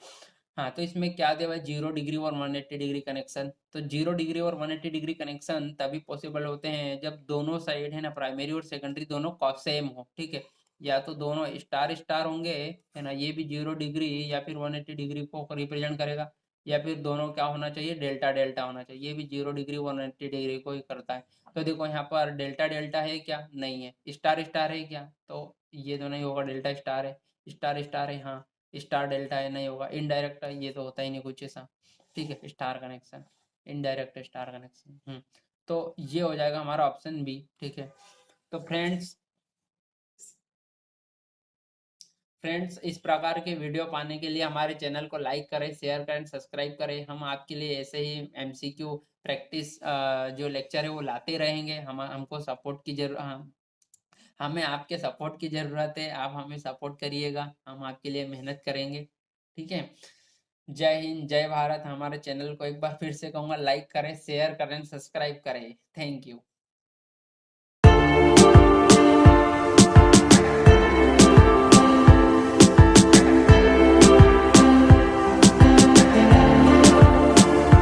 हाँ तो इसमें क्या दिया हुआ है, 0 डिग्री और 180 डिग्री कनेक्शन। तो 0 डिग्री और 180 डिग्री कनेक्शन तभी पॉसिबल होते हैं जब दोनों साइड है ना, प्राइमरी और सेकेंडरी दोनों सेम हो, ठीक है। या तो दोनों स्टार स्टार होंगे, है ना, ये भी 0 डिग्री या फिर 180 डिग्री को रिप्रेजेंट करेगा, या फिर दोनों क्या होना चाहिए, डेल्टा डेल्टा होना चाहिए। ये भी 0 डिग्री 180 डिग्री को ही करता है। तो देखो यहाँ पर डेल्टा डेल्टा है क्या, नहीं है। स्टार स्टार है क्या, तो ये तो नहीं होगा, डेल्टा स्टार है। स्टार स्टार है, हाँ। स्टार डेल्टा है, नहीं होगा। इनडायरेक्ट है, ये तो होता ही नहीं कुछ ऐसा, ठीक है। Star connection, indirect star connection. तो ये हो जाएगा हमारा ऑप्शन बी, ठीक है। तो फ्रेंड्स इस प्रकार के वीडियो पाने के लिए हमारे चैनल को लाइक करें, शेयर करें, सब्सक्राइब करें। हम आपके लिए ऐसे ही एमसीक्यू प्रैक्टिस जो लेक्चर है वो लाते रहेंगे। हमको सपोर्ट की जरूरत, हमें आपके सपोर्ट की ज़रूरत है। आप हमें सपोर्ट करिएगा, हम आपके लिए मेहनत करेंगे, ठीक है। जय हिंद, जय भारत। हमारे चैनल को एक बार फिर से कहूँगा, लाइक करें, शेयर करें, सब्सक्राइब करें। Thank you.